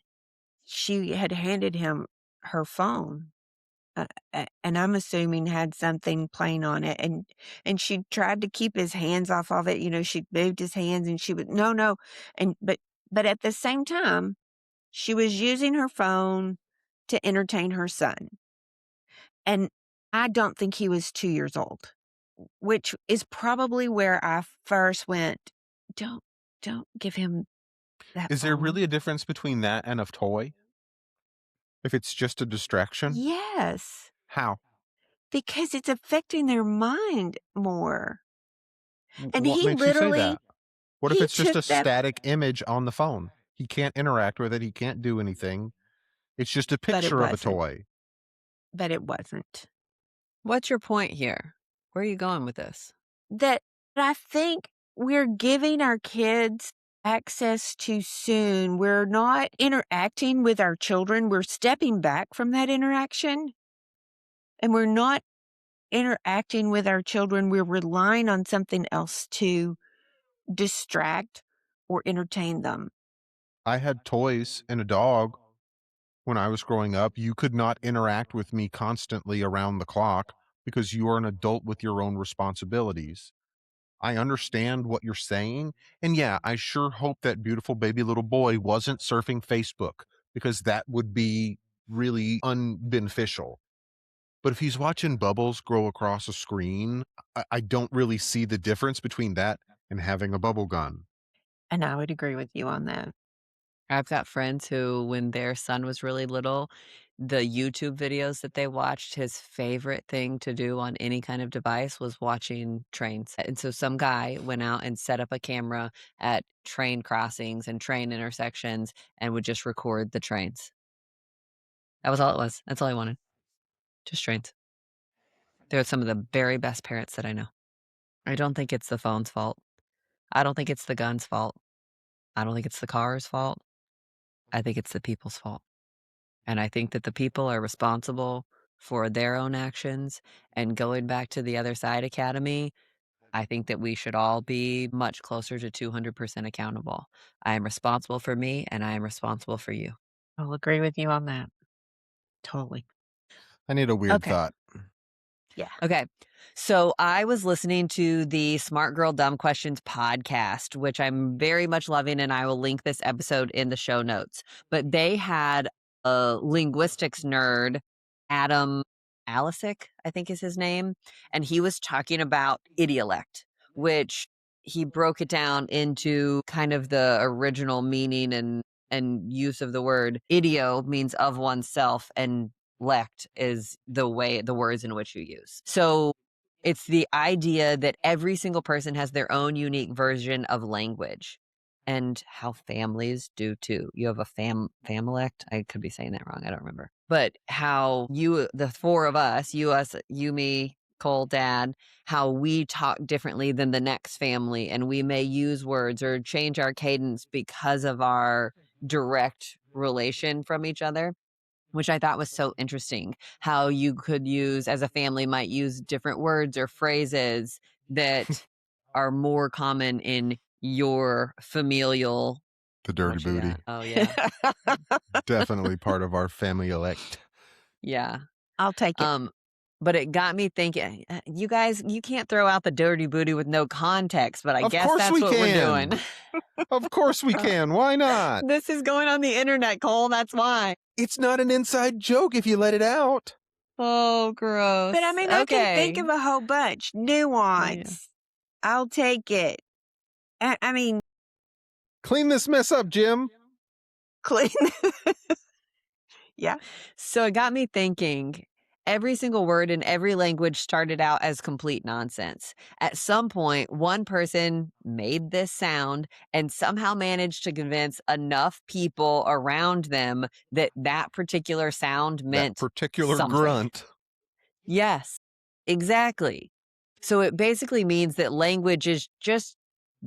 she had handed him her phone. And I'm assuming had something playing on it. And she tried to keep his hands off of it. You know, she moved his hands and she would, no. And, but at the same time, she was using her phone to entertain her son. And I don't think he was 2 years old, which is probably where I first went, don't give him that Is there phone. really a difference between that and a toy? If it's just a distraction? Yes, How? because it's affecting their mind more. And What he makes you say literally, that? What if he it's just took a that, static image on the phone? He can't interact with it. He can't do anything. It's just a but it picture of a wasn't. toy. But it wasn't. What's your point here? Where are you going with this? That I think we're giving our kids access too soon. We're not interacting with our children. We're stepping back from that interaction. And we're not interacting with our children. We're relying on something else to distract or entertain them. I had toys and a dog when I was growing up. You could not interact with me constantly around the clock because you are an adult with your own responsibilities. I understand what you're saying. And yeah, I sure hope that beautiful baby little boy wasn't surfing Facebook because that would be really unbeneficial. But if he's watching bubbles grow across a screen, I don't really see the difference between that and having a bubble gun. And I would agree with you on that. I've got friends who, when their son was really little, the YouTube videos that they watched, his favorite thing to do on any kind of device was watching trains. And so some guy went out and set up a camera at train crossings and train intersections and would just record the trains. That was all it was. That's all I wanted. Just trains. They're some of the very best parents that I know. I don't think it's the phone's fault. I don't think it's the gun's fault. I don't think it's the car's fault. I think it's the people's fault. And I think that the people are responsible for their own actions. And going back to the Other Side Academy, I think that we should all be much closer to 200% accountable. I am responsible for me and I am responsible for you. I'll agree with you on that. Totally. I need a weird Okay. thought. Yeah. Okay. So I was listening to the Smart Girl Dumb Questions podcast, which I'm very much loving, and I will link this episode in the show notes. But they had a linguistics nerd, Adam Alisic, I think is his name, and he was talking about idiolect, which he broke it down into kind of the original meaning and use of the word. Idio means of oneself, and lect is the words in which you use. So it's the idea that every single person has their own unique version of language, and how families do too. You have a familect. I could be saying that wrong. I don't remember. But how the four of us, you, me, Cole, Dad, how we talk differently than the next family, and we may use words or change our cadence because of our direct relation from each other, which I thought was so interesting. How you could use, as a family, might use different words or phrases that are more common in your familial The dirty What you booty. got? Oh, yeah. Definitely part of our family elect. Yeah. I'll take it. But it got me thinking, you guys, you can't throw out the dirty booty with no context, but I Of guess course that's we what we're can. doing. Of course we can. Why not? This is going on the internet, Cole. That's why. It's not an inside joke if you let it out. Oh, gross. But I mean, I can think Okay. of a whole bunch. Oh, Nuance. I'll take it. I mean, Clean this mess up, Jim. clean. Yeah. So it got me thinking. Every single word in every language started out as complete nonsense. At some point, one person made this sound and somehow managed to convince enough people around them that that particular sound That meant particular something. grunt. Yes, exactly. So it basically means that language is just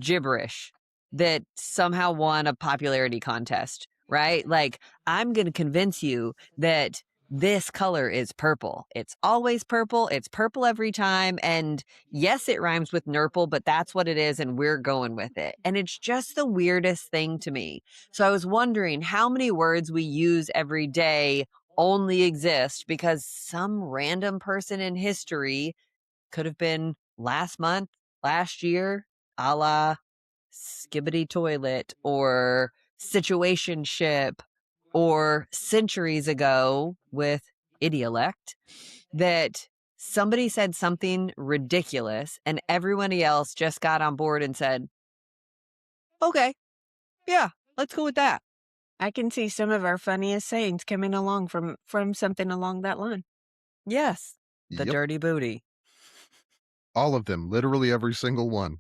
gibberish that somehow won a popularity contest, right? Like, I'm going to convince you that this color is purple. It's always purple. It's purple every time. And yes, it rhymes with nurple, but that's what it is. And we're going with it. And it's just the weirdest thing to me. So I was wondering how many words we use every day only exist because some random person in history could have been last month, last year, a la skibbity toilet or situationship, or centuries ago with idiolect, that somebody said something ridiculous and everybody else just got on board and said, okay, yeah, let's go with that. I can see some of our funniest sayings coming along from something along that line. Yes, the Yep. dirty booty. All of them. Literally every single one.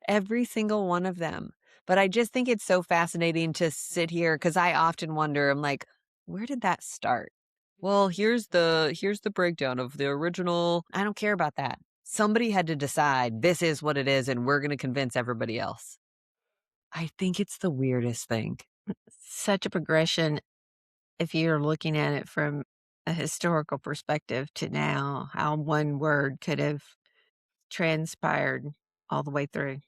Every single one of them. But I just think it's so fascinating to sit here because I often wonder, I'm like, where did that start? Well, here's the breakdown of the original. I don't care about that. Somebody had to decide this is what it is and we're going to convince everybody else. I think it's the weirdest thing. Such a progression if you're looking at it from a historical perspective to now, how one word could have transpired all the way through.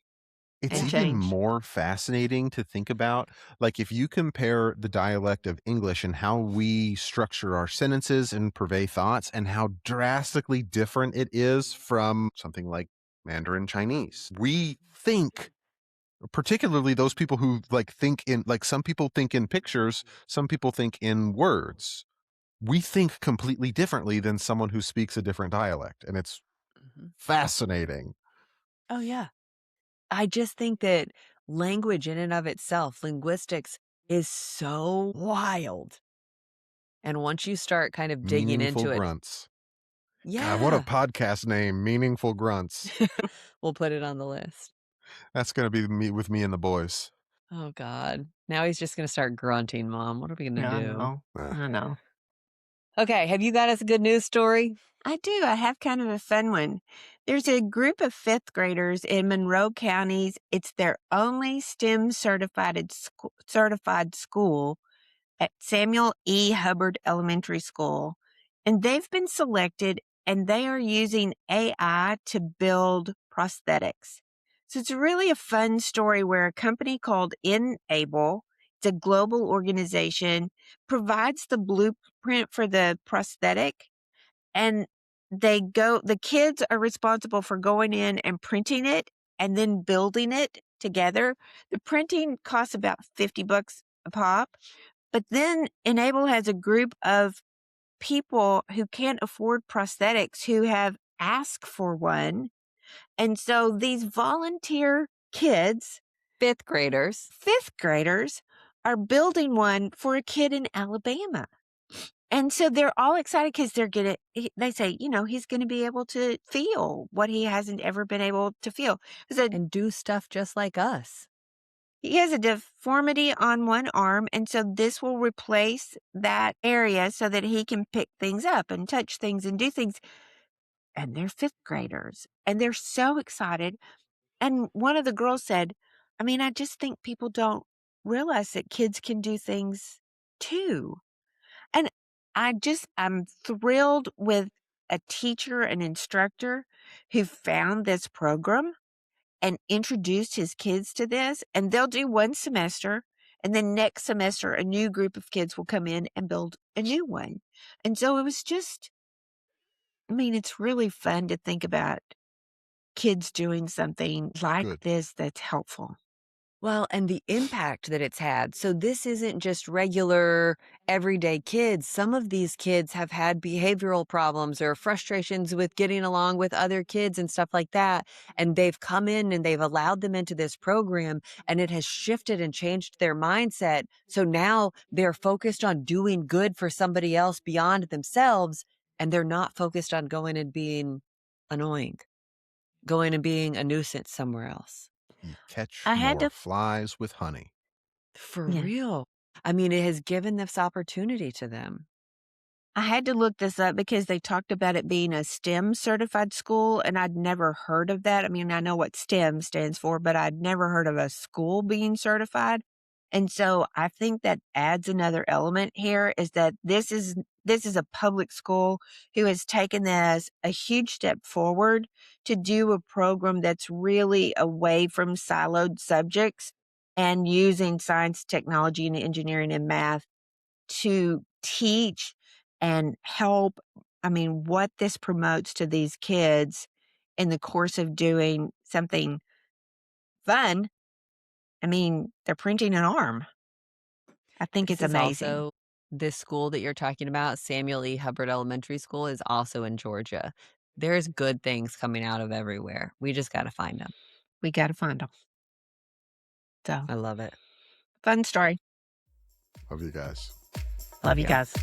It's And even change. more fascinating to think about. Like, if you compare the dialect of English and how we structure our sentences and purvey thoughts, and how drastically different it is from something like Mandarin Chinese. We think, particularly those people who think in, some people think in pictures, some people think in words. We think completely differently than someone who speaks a different dialect. And it's fascinating. Oh, yeah. I just think that language in and of itself, linguistics, is so wild. And once you start kind of digging Meaningful into grunts. yeah, God, what a podcast name, Meaningful Grunts. we'll put it on the list. That's going to be me with me and the boys. Oh, God. Now he's just going to start grunting, Mom. What are we going to do? I know. Okay, have you got us a good news story? I do. I have kind of a fun one. There's a group of fifth graders in Monroe counties. It's their only STEM certified school at Samuel E. Hubbard Elementary School. And they've been selected and they are using AI to build prosthetics. So it's really a fun story where a company called Enable, it's a global organization, provides the blueprint for the prosthetic, and the kids are responsible for going in and printing it and then building it together. The printing costs about $50 a pop, but then Enable has a group of people who can't afford prosthetics who have asked for one. And so these volunteer kids, Fifth graders. are building one for a kid in Alabama. And so they're all excited because they say, he's going to be able to feel what he hasn't ever been able to feel. And do stuff just like us. He has a deformity on one arm, and so this will replace that area so that he can pick things up and touch things and do things. And they're fifth graders, and they're so excited. And one of the girls said, I just think people don't realize that kids can do things too. And I'm thrilled with a teacher and instructor who found this program and introduced his kids to this, and they'll do one semester, and then next semester a new group of kids will come in and build a new one. And so it was just, I mean, it's really fun to think about kids doing something like Good. this that's helpful. Well, and the impact that it's had. So this isn't just regular everyday kids. Some of these kids have had behavioral problems or frustrations with getting along with other kids and stuff like that. And they've come in and they've allowed them into this program, and it has shifted and changed their mindset. So now they're focused on doing good for somebody else beyond themselves. And they're not focused on going and being annoying, going and being a nuisance somewhere else. You catch I had more to, flies with honey. For yeah. real. I mean, it has given this opportunity to them. I had to look this up because they talked about it being a STEM certified school, and I'd never heard of that. I mean, I know what STEM stands for, but I'd never heard of a school being certified. And so I think that adds another element here, is that this is a public school who has taken this a huge step forward to do a program that's really away from siloed subjects and using science, technology, and engineering and math to teach and help. I mean, what this promotes to these kids in the course of doing something fun. I mean, they're printing an arm. I think it's This is amazing. also this school that you're talking about, Samuel E. Hubbard Elementary School, is also in Georgia. There's good things coming out of everywhere. We just got to find them. We got to find them. So, I love it. fun story. Love you guys. Love you ya. guys.